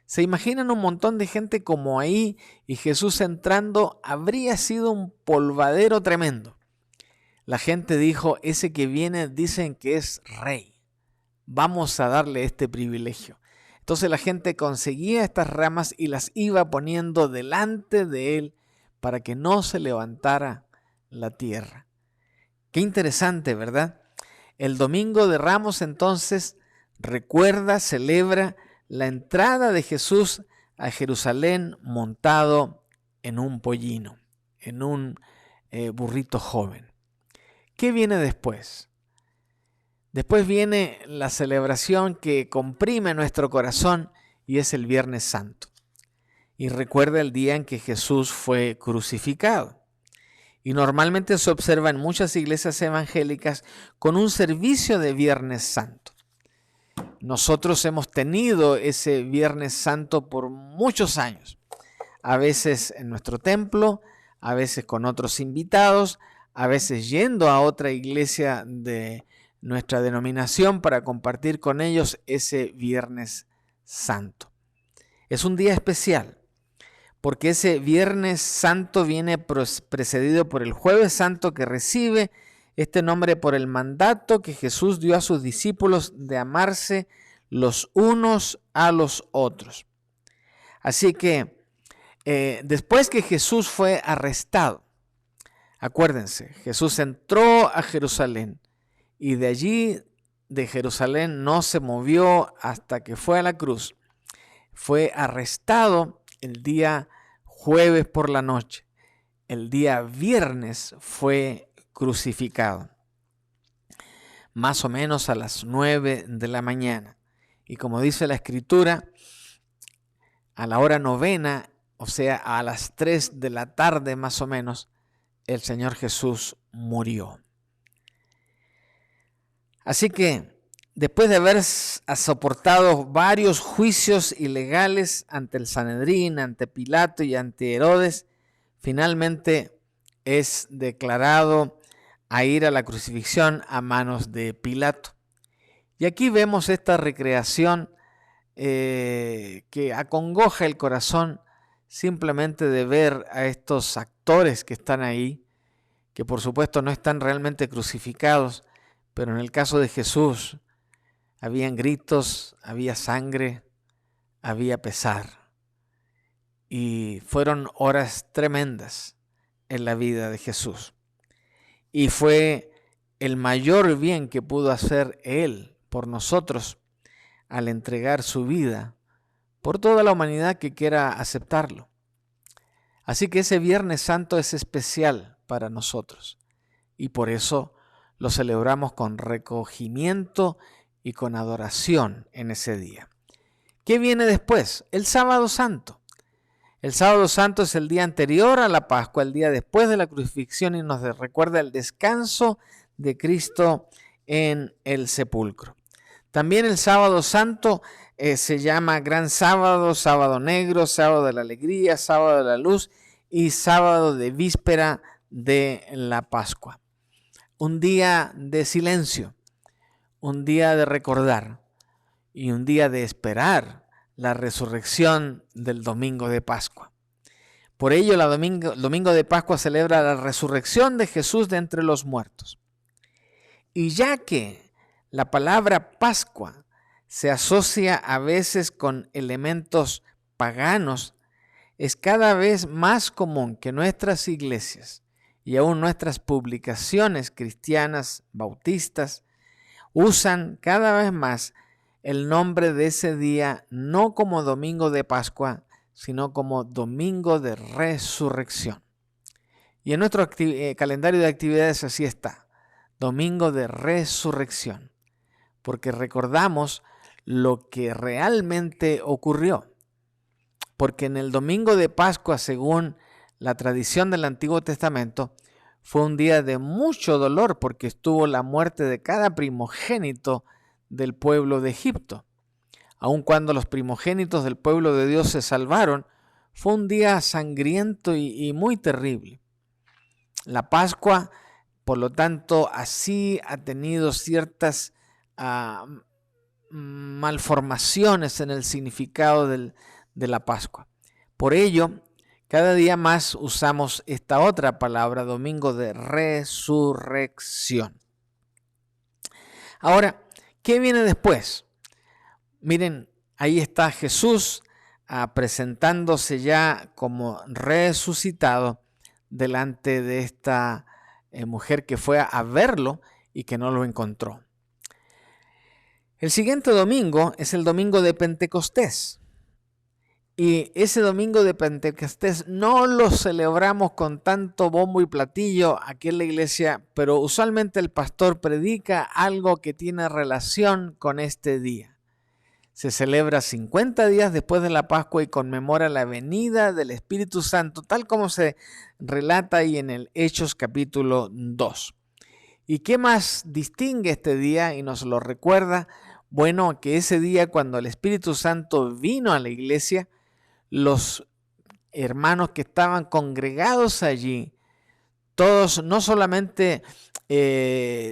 ¿Se imaginan un montón de gente como ahí y Jesús entrando? Habría sido un polvadero tremendo. La gente dijo, ese que viene dicen que es rey. Vamos a darle este privilegio. Entonces la gente conseguía estas ramas y las iba poniendo delante de él para que no se levantara la tierra. Qué interesante, ¿verdad? El Domingo de Ramos entonces recuerda, celebra la entrada de Jesús a Jerusalén montado en un pollino, en un burrito joven. ¿Qué viene después? Después viene la celebración que comprime nuestro corazón y es el Viernes Santo. y recuerda el día en que Jesús fue crucificado. Y normalmente se observa en muchas iglesias evangélicas con un servicio de Viernes Santo. Nosotros hemos tenido ese Viernes Santo por muchos años, a veces en nuestro templo, a veces con otros invitados, a veces yendo a otra iglesia de nuestra denominación para compartir con ellos ese Viernes Santo. Es un día especial, porque ese Viernes Santo viene precedido por el Jueves Santo, que recibe este nombre por el mandato que Jesús dio a sus discípulos de amarse los unos a los otros. Así que después que Jesús fue arrestado, acuérdense, Jesús entró a Jerusalén y de allí, de Jerusalén, no se movió hasta que fue a la cruz. Fue arrestado el día jueves por la noche. El día viernes fue crucificado, más o menos a las 9 de la mañana. Y como dice la Escritura, a la hora novena, o sea, a las 3 de la tarde más o menos, el Señor Jesús murió. Así que, después de haber soportado varios juicios ilegales ante el Sanedrín, ante Pilato y ante Herodes, finalmente es declarado a ir a la crucifixión a manos de Pilato. Y aquí vemos esta recreación que acongoja el corazón simplemente de ver a estos actores que están ahí, que por supuesto no están realmente crucificados, pero en el caso de Jesús habían gritos, había sangre, había pesar. Y fueron horas tremendas en la vida de Jesús. Y fue el mayor bien que pudo hacer Él por nosotros al entregar su vida por toda la humanidad que quiera aceptarlo. Así que ese Viernes Santo es especial para nosotros y por eso lo celebramos con recogimiento y con adoración en ese día. ¿Qué viene después? El Sábado Santo. El Sábado Santo es el día anterior a la Pascua, el día después de la crucifixión y nos recuerda el descanso de Cristo en el sepulcro. También el Sábado Santo se llama Gran Sábado, Sábado Negro, Sábado de la Alegría, Sábado de la Luz y Sábado de Víspera de la Pascua. Un día de silencio, un día de recordar y un día de esperar la resurrección del domingo de Pascua. Por ello, el domingo de Pascua celebra la resurrección de Jesús de entre los muertos. Y ya que la palabra Pascua se asocia a veces con elementos paganos, es cada vez más común que nuestras iglesias y aún nuestras publicaciones cristianas bautistas usan cada vez más el nombre de ese día no como domingo de Pascua, sino como domingo de resurrección. Y en nuestro calendario de actividades así está, domingo de resurrección, porque recordamos lo que realmente ocurrió. Porque en el domingo de Pascua, según la tradición del Antiguo Testamento, fue un día de mucho dolor porque estuvo la muerte de cada primogénito del pueblo de Egipto. Aun cuando los primogénitos del pueblo de Dios se salvaron, fue un día sangriento y muy terrible. La Pascua, por lo tanto, así ha tenido ciertas malformaciones en el significado de la Pascua. Por ello, cada día más usamos esta otra palabra, domingo de resurrección. Ahora, ¿qué viene después? Miren, ahí está Jesús presentándose ya como resucitado delante de esta mujer que fue a verlo y que no lo encontró. El siguiente domingo es el domingo de Pentecostés. Y ese domingo de Pentecostés no lo celebramos con tanto bombo y platillo aquí en la iglesia, pero usualmente el pastor predica algo que tiene relación con este día. se celebra 50 días después de la Pascua y conmemora la venida del Espíritu Santo, tal como se relata ahí en el Hechos capítulo 2. ¿Y qué más distingue este día y nos lo recuerda? Bueno, que ese día cuando el Espíritu Santo vino a la iglesia, los hermanos que estaban congregados allí, todos no solamente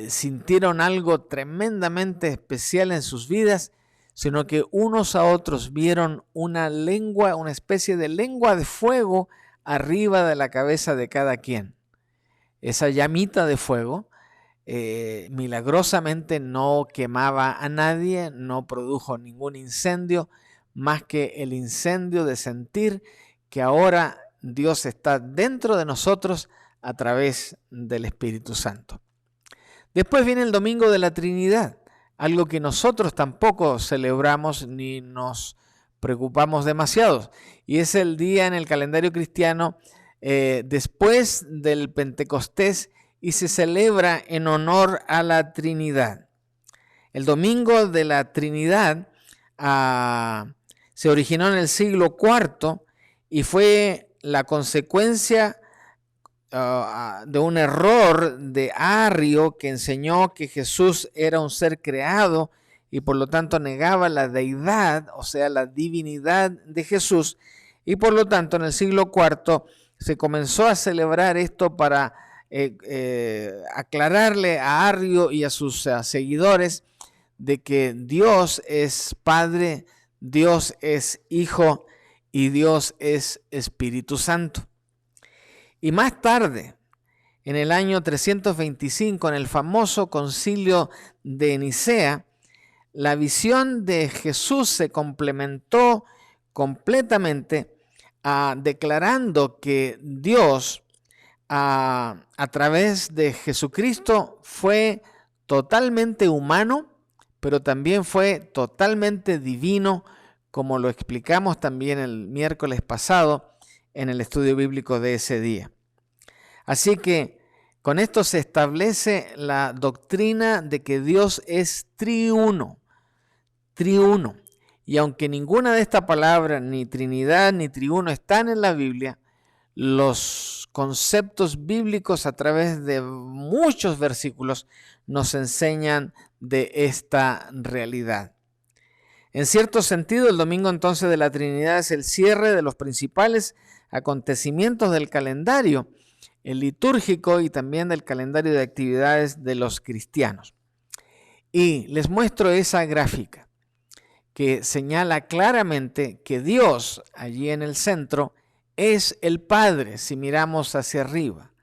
sintieron algo tremendamente especial en sus vidas, sino que unos a otros vieron una especie de lengua de fuego arriba de la cabeza de cada quien. Esa llamita de fuego milagrosamente no quemaba a nadie, no produjo ningún incendio, más que el incendio de sentir que ahora Dios está dentro de nosotros a través del Espíritu Santo. Después viene el Domingo de la Trinidad, algo que nosotros tampoco celebramos ni nos preocupamos demasiado, y es el día en el calendario cristiano después del Pentecostés, y se celebra en honor a la Trinidad. El Domingo de la Trinidad se originó en el siglo IV y fue la consecuencia de un error de Arrio que enseñó que Jesús era un ser creado y por lo tanto negaba la deidad, o sea, la divinidad de Jesús, y por lo tanto en el siglo IV se comenzó a celebrar esto para aclararle a Arrio y a sus seguidores de que Dios es Padre, Dios es Hijo y Dios es Espíritu Santo. Y más tarde, en el año 325, en el famoso concilio de Nicea, la visión de Jesús se complementó completamente declarando que Dios a través de Jesucristo fue totalmente humano, pero también fue totalmente divino, como lo explicamos también el miércoles pasado en el estudio bíblico de ese día. Así que con esto se establece la doctrina de que Dios es triuno. Y aunque ninguna de estas palabras, ni Trinidad ni triuno, están en la Biblia, los conceptos bíblicos a través de muchos versículos nos enseñan de esta realidad. En cierto sentido, el domingo entonces de la Trinidad es el cierre de los principales acontecimientos del calendario, el litúrgico y también del calendario de actividades de los cristianos. Y les muestro esa gráfica que señala claramente que Dios allí en el centro es el Padre si miramos hacia arriba.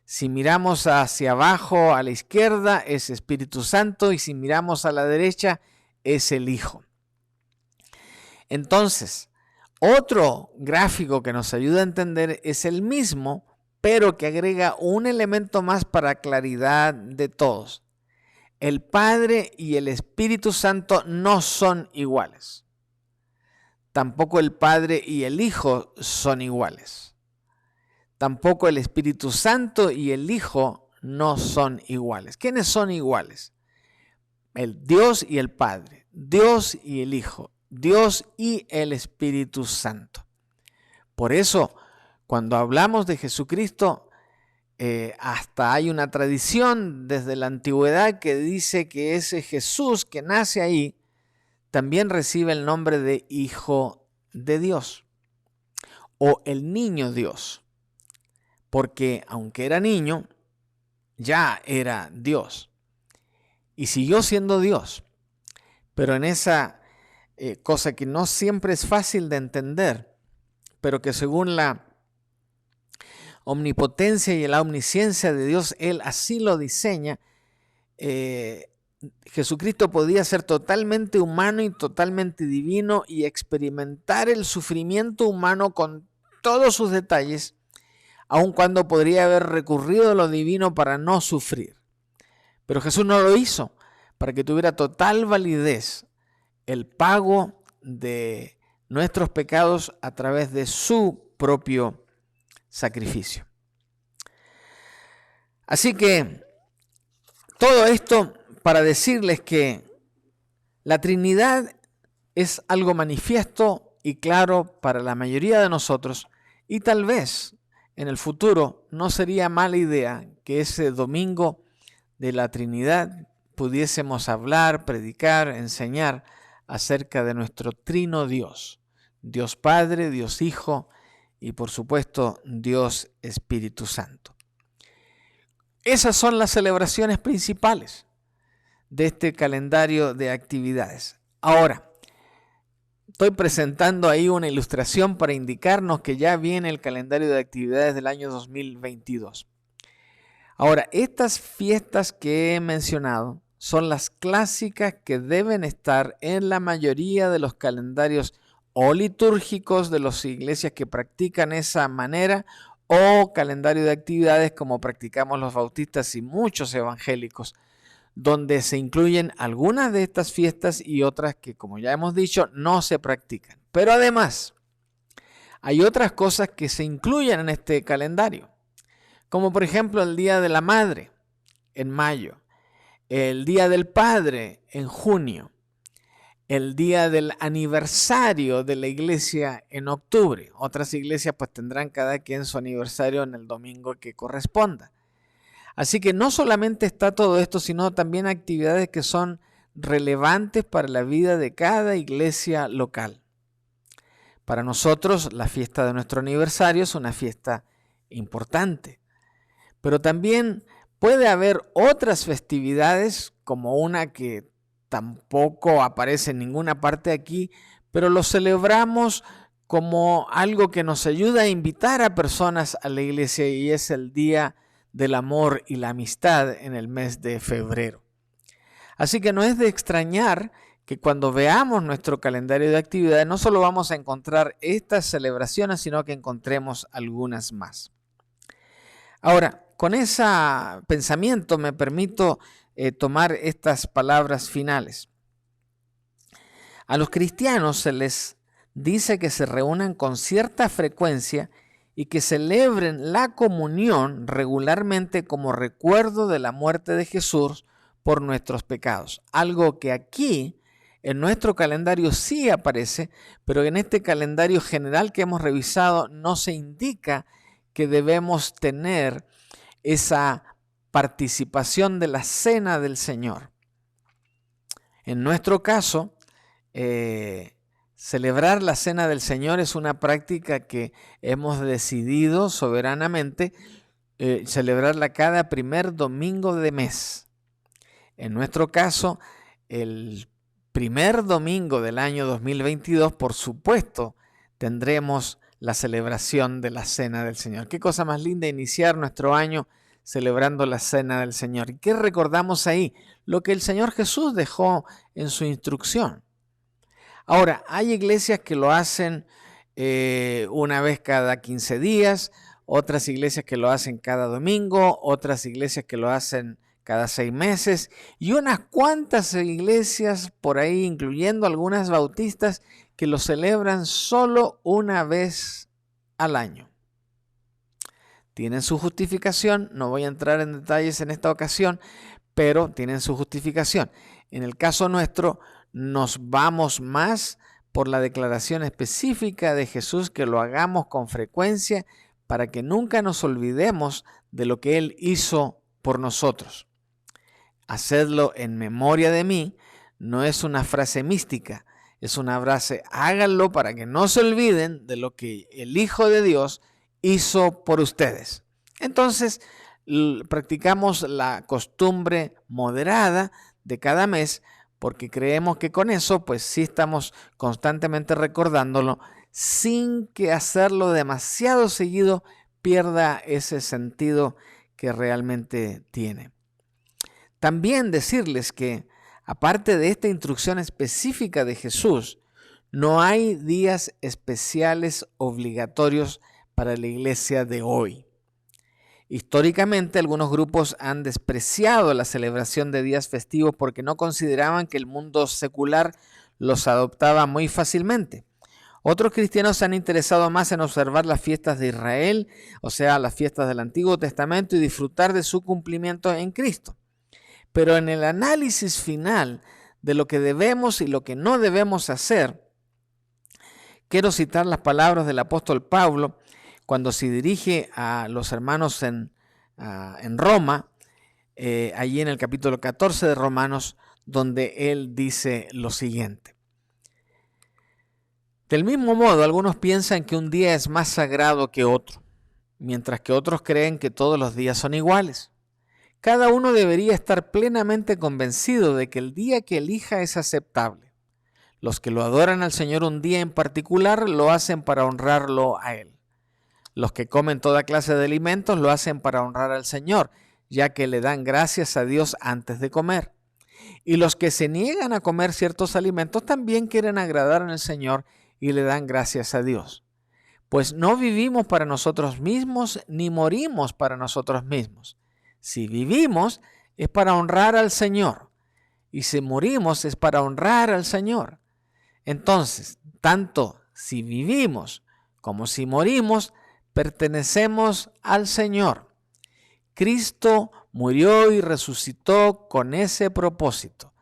Si miramos hacia abajo a la izquierda es Espíritu Santo y si miramos a la derecha es el Hijo. Entonces, otro gráfico que nos ayuda a entender es el mismo, pero que agrega un elemento más para claridad de todos. El Padre y el Espíritu Santo no son iguales. Tampoco el Padre y el Hijo son iguales. Tampoco el Espíritu Santo y el Hijo no son iguales. ¿Quiénes son iguales? El Dios y el Padre, Dios y el Hijo, Dios y el Espíritu Santo. Por eso, cuando hablamos de Jesucristo, hasta hay una tradición desde la antigüedad que dice que ese Jesús que nace ahí también recibe el nombre de Hijo de Dios o el Niño Dios, porque aunque era niño, ya era Dios y siguió siendo Dios, pero en esa cosa que no siempre es fácil de entender, pero que según la omnipotencia y la omnisciencia de Dios, Él así lo diseña. Jesucristo podía ser totalmente humano y totalmente divino y experimentar el sufrimiento humano con todos sus detalles, aun cuando podría haber recurrido a lo divino para no sufrir. Pero Jesús no lo hizo, para que tuviera total validez el pago de nuestros pecados a través de su propio sacrificio. Así que todo esto para decirles que la Trinidad es algo manifiesto y claro para la mayoría de nosotros, y tal vez en el futuro no sería mala idea que ese domingo de la Trinidad pudiésemos hablar, predicar, enseñar acerca de nuestro trino Dios, Dios Padre, Dios Hijo y por supuesto Dios Espíritu Santo. Esas son las celebraciones principales de este calendario de actividades. Ahora, estoy presentando ahí una ilustración para indicarnos que ya viene el calendario de actividades del año 2022. Ahora, estas fiestas que he mencionado son las clásicas que deben estar en la mayoría de los calendarios o litúrgicos de las iglesias que practican esa manera o calendario de actividades como practicamos los bautistas y muchos evangélicos, donde se incluyen algunas de estas fiestas y otras que, como ya hemos dicho, no se practican. Pero además, hay otras cosas que se incluyen en este calendario, como por ejemplo el Día de la Madre en mayo, el Día del Padre en junio, el día del aniversario de la iglesia en octubre. Otras iglesias pues tendrán cada quien su aniversario en el domingo que corresponda. Así que no solamente está todo esto, sino también actividades que son relevantes para la vida de cada iglesia local. Para nosotros la fiesta de nuestro aniversario es una fiesta importante, pero también puede haber otras festividades como una que tampoco aparece en ninguna parte aquí, pero lo celebramos como algo que nos ayuda a invitar a personas a la iglesia y es el Día del Amor y la Amistad en el mes de febrero. Así que no es de extrañar que cuando veamos nuestro calendario de actividades no solo vamos a encontrar estas celebraciones, sino que encontremos algunas más. Ahora, con ese pensamiento me permito tomar estas palabras finales. A los cristianos se les dice que se reúnan con cierta frecuencia y que celebren la comunión regularmente como recuerdo de la muerte de Jesús por nuestros pecados. Algo que aquí en nuestro calendario sí aparece, pero en este calendario general que hemos revisado no se indica que debemos tener esa participación de la cena del Señor. En nuestro caso, celebrar la cena del Señor es una práctica que hemos decidido soberanamente celebrarla cada primer domingo de mes. En nuestro caso, el primer domingo del año 2022, por supuesto, tendremos la celebración de la cena del Señor. Qué cosa más linda iniciar nuestro año celebrando la cena del Señor. ¿Y qué recordamos ahí? Lo que el Señor Jesús dejó en su instrucción. Ahora, hay iglesias que lo hacen una vez cada 15 días, otras iglesias que lo hacen cada domingo, otras iglesias que lo hacen cada 6 meses y unas cuantas iglesias por ahí, incluyendo algunas bautistas, que lo celebran solo una vez al año. Tienen su justificación, no voy a entrar en detalles en esta ocasión, pero tienen su justificación. En el caso nuestro, nos vamos más por la declaración específica de Jesús, que lo hagamos con frecuencia para que nunca nos olvidemos de lo que Él hizo por nosotros. Hacedlo en memoria de mí no es una frase mística, es una frase, háganlo para que no se olviden de lo que el Hijo de Dios hizo por ustedes. Entonces, practicamos la costumbre moderada de cada mes porque creemos que con eso, pues sí estamos constantemente recordándolo sin que hacerlo demasiado seguido pierda ese sentido que realmente tiene. También decirles que, aparte de esta instrucción específica de Jesús, no hay días especiales obligatorios para la iglesia de hoy. Históricamente, algunos grupos han despreciado la celebración de días festivos porque no consideraban que el mundo secular los adoptaba muy fácilmente. Otros cristianos se han interesado más en observar las fiestas de Israel, o sea, las fiestas del Antiguo Testamento, y disfrutar de su cumplimiento en Cristo. Pero en el análisis final de lo que debemos y lo que no debemos hacer, quiero citar las palabras del apóstol Pablo cuando se dirige a los hermanos en Roma, allí en el capítulo 14 de Romanos, donde él dice lo siguiente. Del mismo modo, algunos piensan que un día es más sagrado que otro, mientras que otros creen que todos los días son iguales. Cada uno debería estar plenamente convencido de que el día que elija es aceptable. Los que lo adoran al Señor un día en particular lo hacen para honrarlo a Él. Los que comen toda clase de alimentos lo hacen para honrar al Señor, ya que le dan gracias a Dios antes de comer. Y los que se niegan a comer ciertos alimentos también quieren agradar al Señor y le dan gracias a Dios. Pues no vivimos para nosotros mismos ni morimos para nosotros mismos. Si vivimos es para honrar al Señor y si morimos es para honrar al Señor. Entonces, tanto si vivimos como si morimos, pertenecemos al Señor. Cristo murió y resucitó con ese propósito,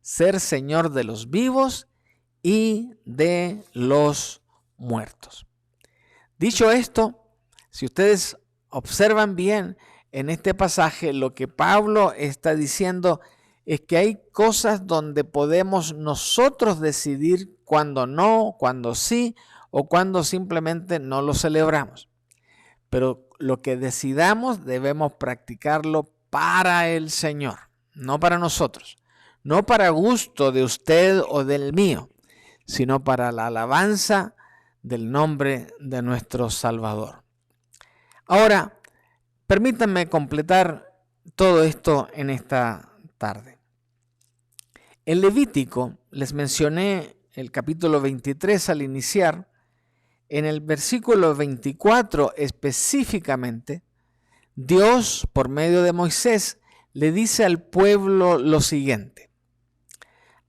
ser Señor de los vivos y de los muertos. Dicho esto, si ustedes observan bien en este pasaje, lo que Pablo está diciendo es que hay cosas donde podemos nosotros decidir cuándo no, cuándo sí o cuándo simplemente no lo celebramos. Pero lo que decidamos debemos practicarlo para el Señor, no para nosotros, no para gusto de usted o del mío, sino para la alabanza del nombre de nuestro Salvador. Ahora, permítanme completar todo esto en esta tarde. En Levítico, les mencioné el capítulo 23 al iniciar. En el versículo 24 específicamente, Dios, por medio de Moisés, le dice al pueblo lo siguiente.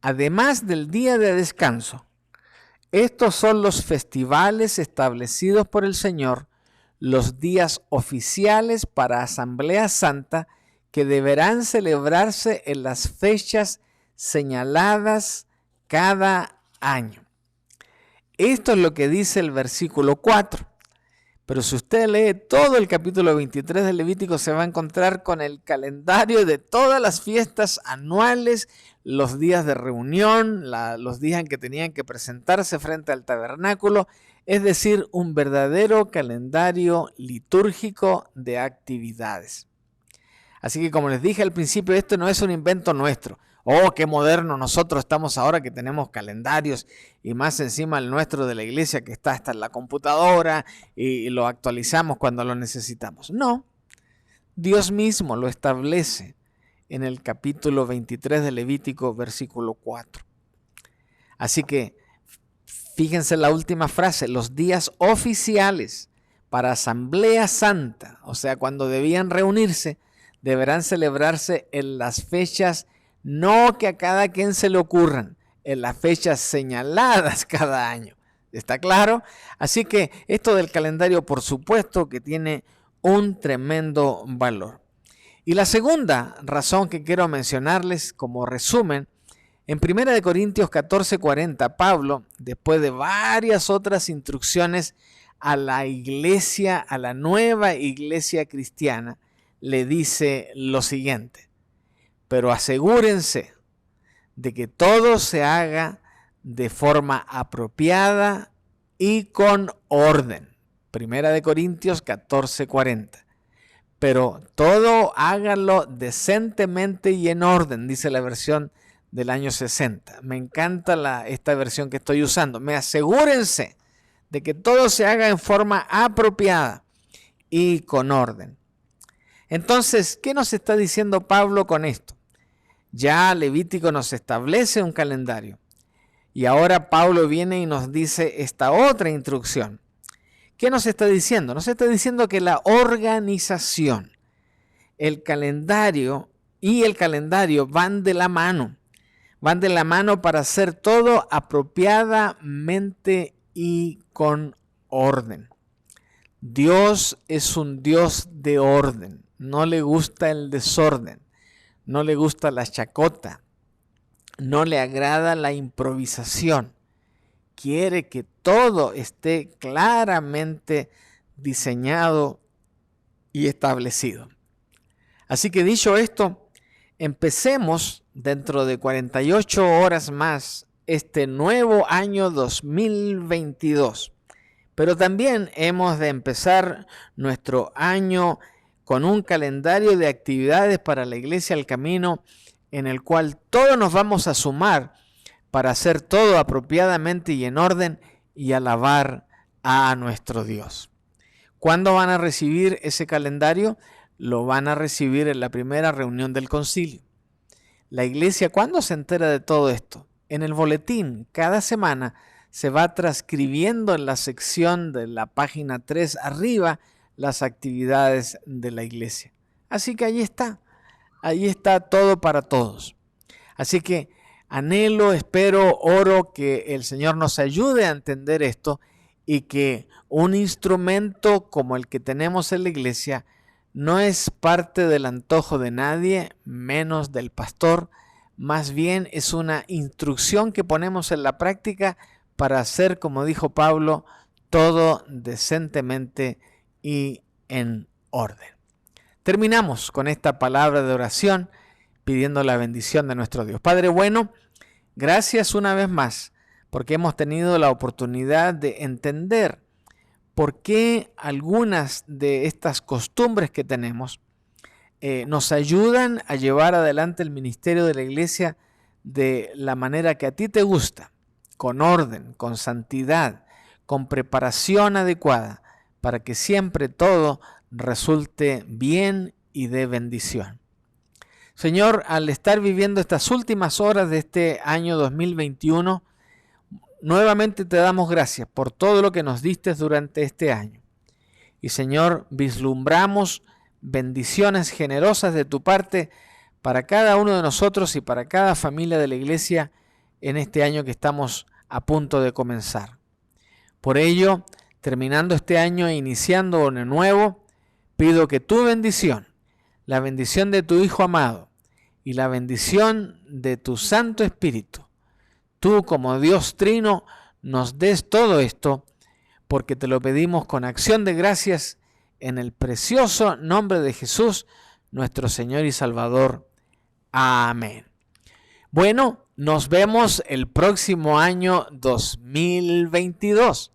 Además del día de descanso, estos son los festivales establecidos por el Señor, los días oficiales para Asamblea Santa que deberán celebrarse en las fechas señaladas cada año. Esto es lo que dice el versículo 4. Pero si usted lee todo el capítulo 23 de Levítico, se va a encontrar con el calendario de todas las fiestas anuales, los días de reunión, los días en que tenían que presentarse frente al tabernáculo, es decir, un verdadero calendario litúrgico de actividades. Así que como les dije al principio, esto no es un invento nuestro. Oh, qué moderno nosotros estamos ahora que tenemos calendarios y más encima el nuestro de la iglesia que está hasta en la computadora y lo actualizamos cuando lo necesitamos. No, Dios mismo lo establece en el capítulo 23 de Levítico, versículo 4. Así que fíjense la última frase, los días oficiales para Asamblea Santa, o sea, cuando debían reunirse, deberán celebrarse en las fechas no que a cada quien se le ocurran, en las fechas señaladas cada año. ¿Está claro? Así que esto del calendario, por supuesto, que tiene un tremendo valor. Y la segunda razón que quiero mencionarles como resumen, en 1 Corintios 14:40, Pablo, después de varias otras instrucciones a la iglesia, a la nueva iglesia cristiana, le dice lo siguiente. Pero asegúrense de que todo se haga de forma apropiada y con orden. 1 Corintios 14:40. Pero todo háganlo decentemente y en orden, dice la versión del año 60. Me encanta esta versión que estoy usando. Me asegúrense de que todo se haga en forma apropiada y con orden. Entonces, ¿qué nos está diciendo Pablo con esto? Ya Levítico nos establece un calendario y ahora Pablo viene y nos dice esta otra instrucción. ¿Qué nos está diciendo? Nos está diciendo que la organización, el calendario y el calendario van de la mano para hacer todo apropiadamente y con orden. Dios es un Dios de orden, no le gusta el desorden. No le gusta la chacota. no le agrada la improvisación. Quiere que todo esté claramente diseñado y establecido. Así que dicho esto, empecemos dentro de 48 horas más este nuevo año 2022. Pero también hemos de empezar nuestro año con un calendario de actividades para la Iglesia El Camino, en el cual todos nos vamos a sumar para hacer todo apropiadamente y en orden y alabar a nuestro Dios. ¿Cuándo van a recibir ese calendario? Lo van a recibir en la primera reunión del concilio. La Iglesia, ¿cuándo se entera de todo esto? En el boletín, cada semana se va transcribiendo en la sección de la página 3 arriba las actividades de la Iglesia. Así que ahí está todo para todos. Así que anhelo, espero, oro que el Señor nos ayude a entender esto y que un instrumento como el que tenemos en la iglesia no es parte del antojo de nadie, menos del pastor, más bien es una instrucción que ponemos en la práctica para hacer, como dijo Pablo, todo decentemente y en orden. Terminamos con esta palabra de oración pidiendo la bendición de nuestro Dios. Padre bueno, gracias una vez más porque hemos tenido la oportunidad de entender por qué algunas de estas costumbres que tenemos nos ayudan a llevar adelante el ministerio de la iglesia de la manera que a ti te gusta, con orden, con santidad, con preparación adecuada, para que siempre todo resulte bien y de bendición. Señor, al estar viviendo estas últimas horas de este año 2021, nuevamente te damos gracias por todo lo que nos diste durante este año. Y Señor, vislumbramos bendiciones generosas de tu parte para cada uno de nosotros y para cada familia de la iglesia en este año que estamos a punto de comenzar. Por ello, terminando este año e iniciando uno nuevo, pido que tu bendición, la bendición de tu Hijo amado y la bendición de tu Santo Espíritu, tú como Dios Trino, nos des todo esto, porque te lo pedimos con acción de gracias en el precioso nombre de Jesús, nuestro Señor y Salvador. Amén. Bueno, nos vemos el próximo año 2022,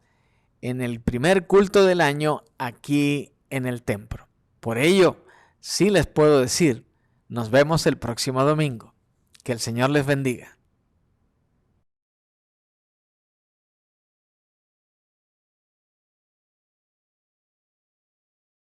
en el primer culto del año aquí en el templo. Por ello, sí les puedo decir, nos vemos el próximo domingo. Que el Señor les bendiga.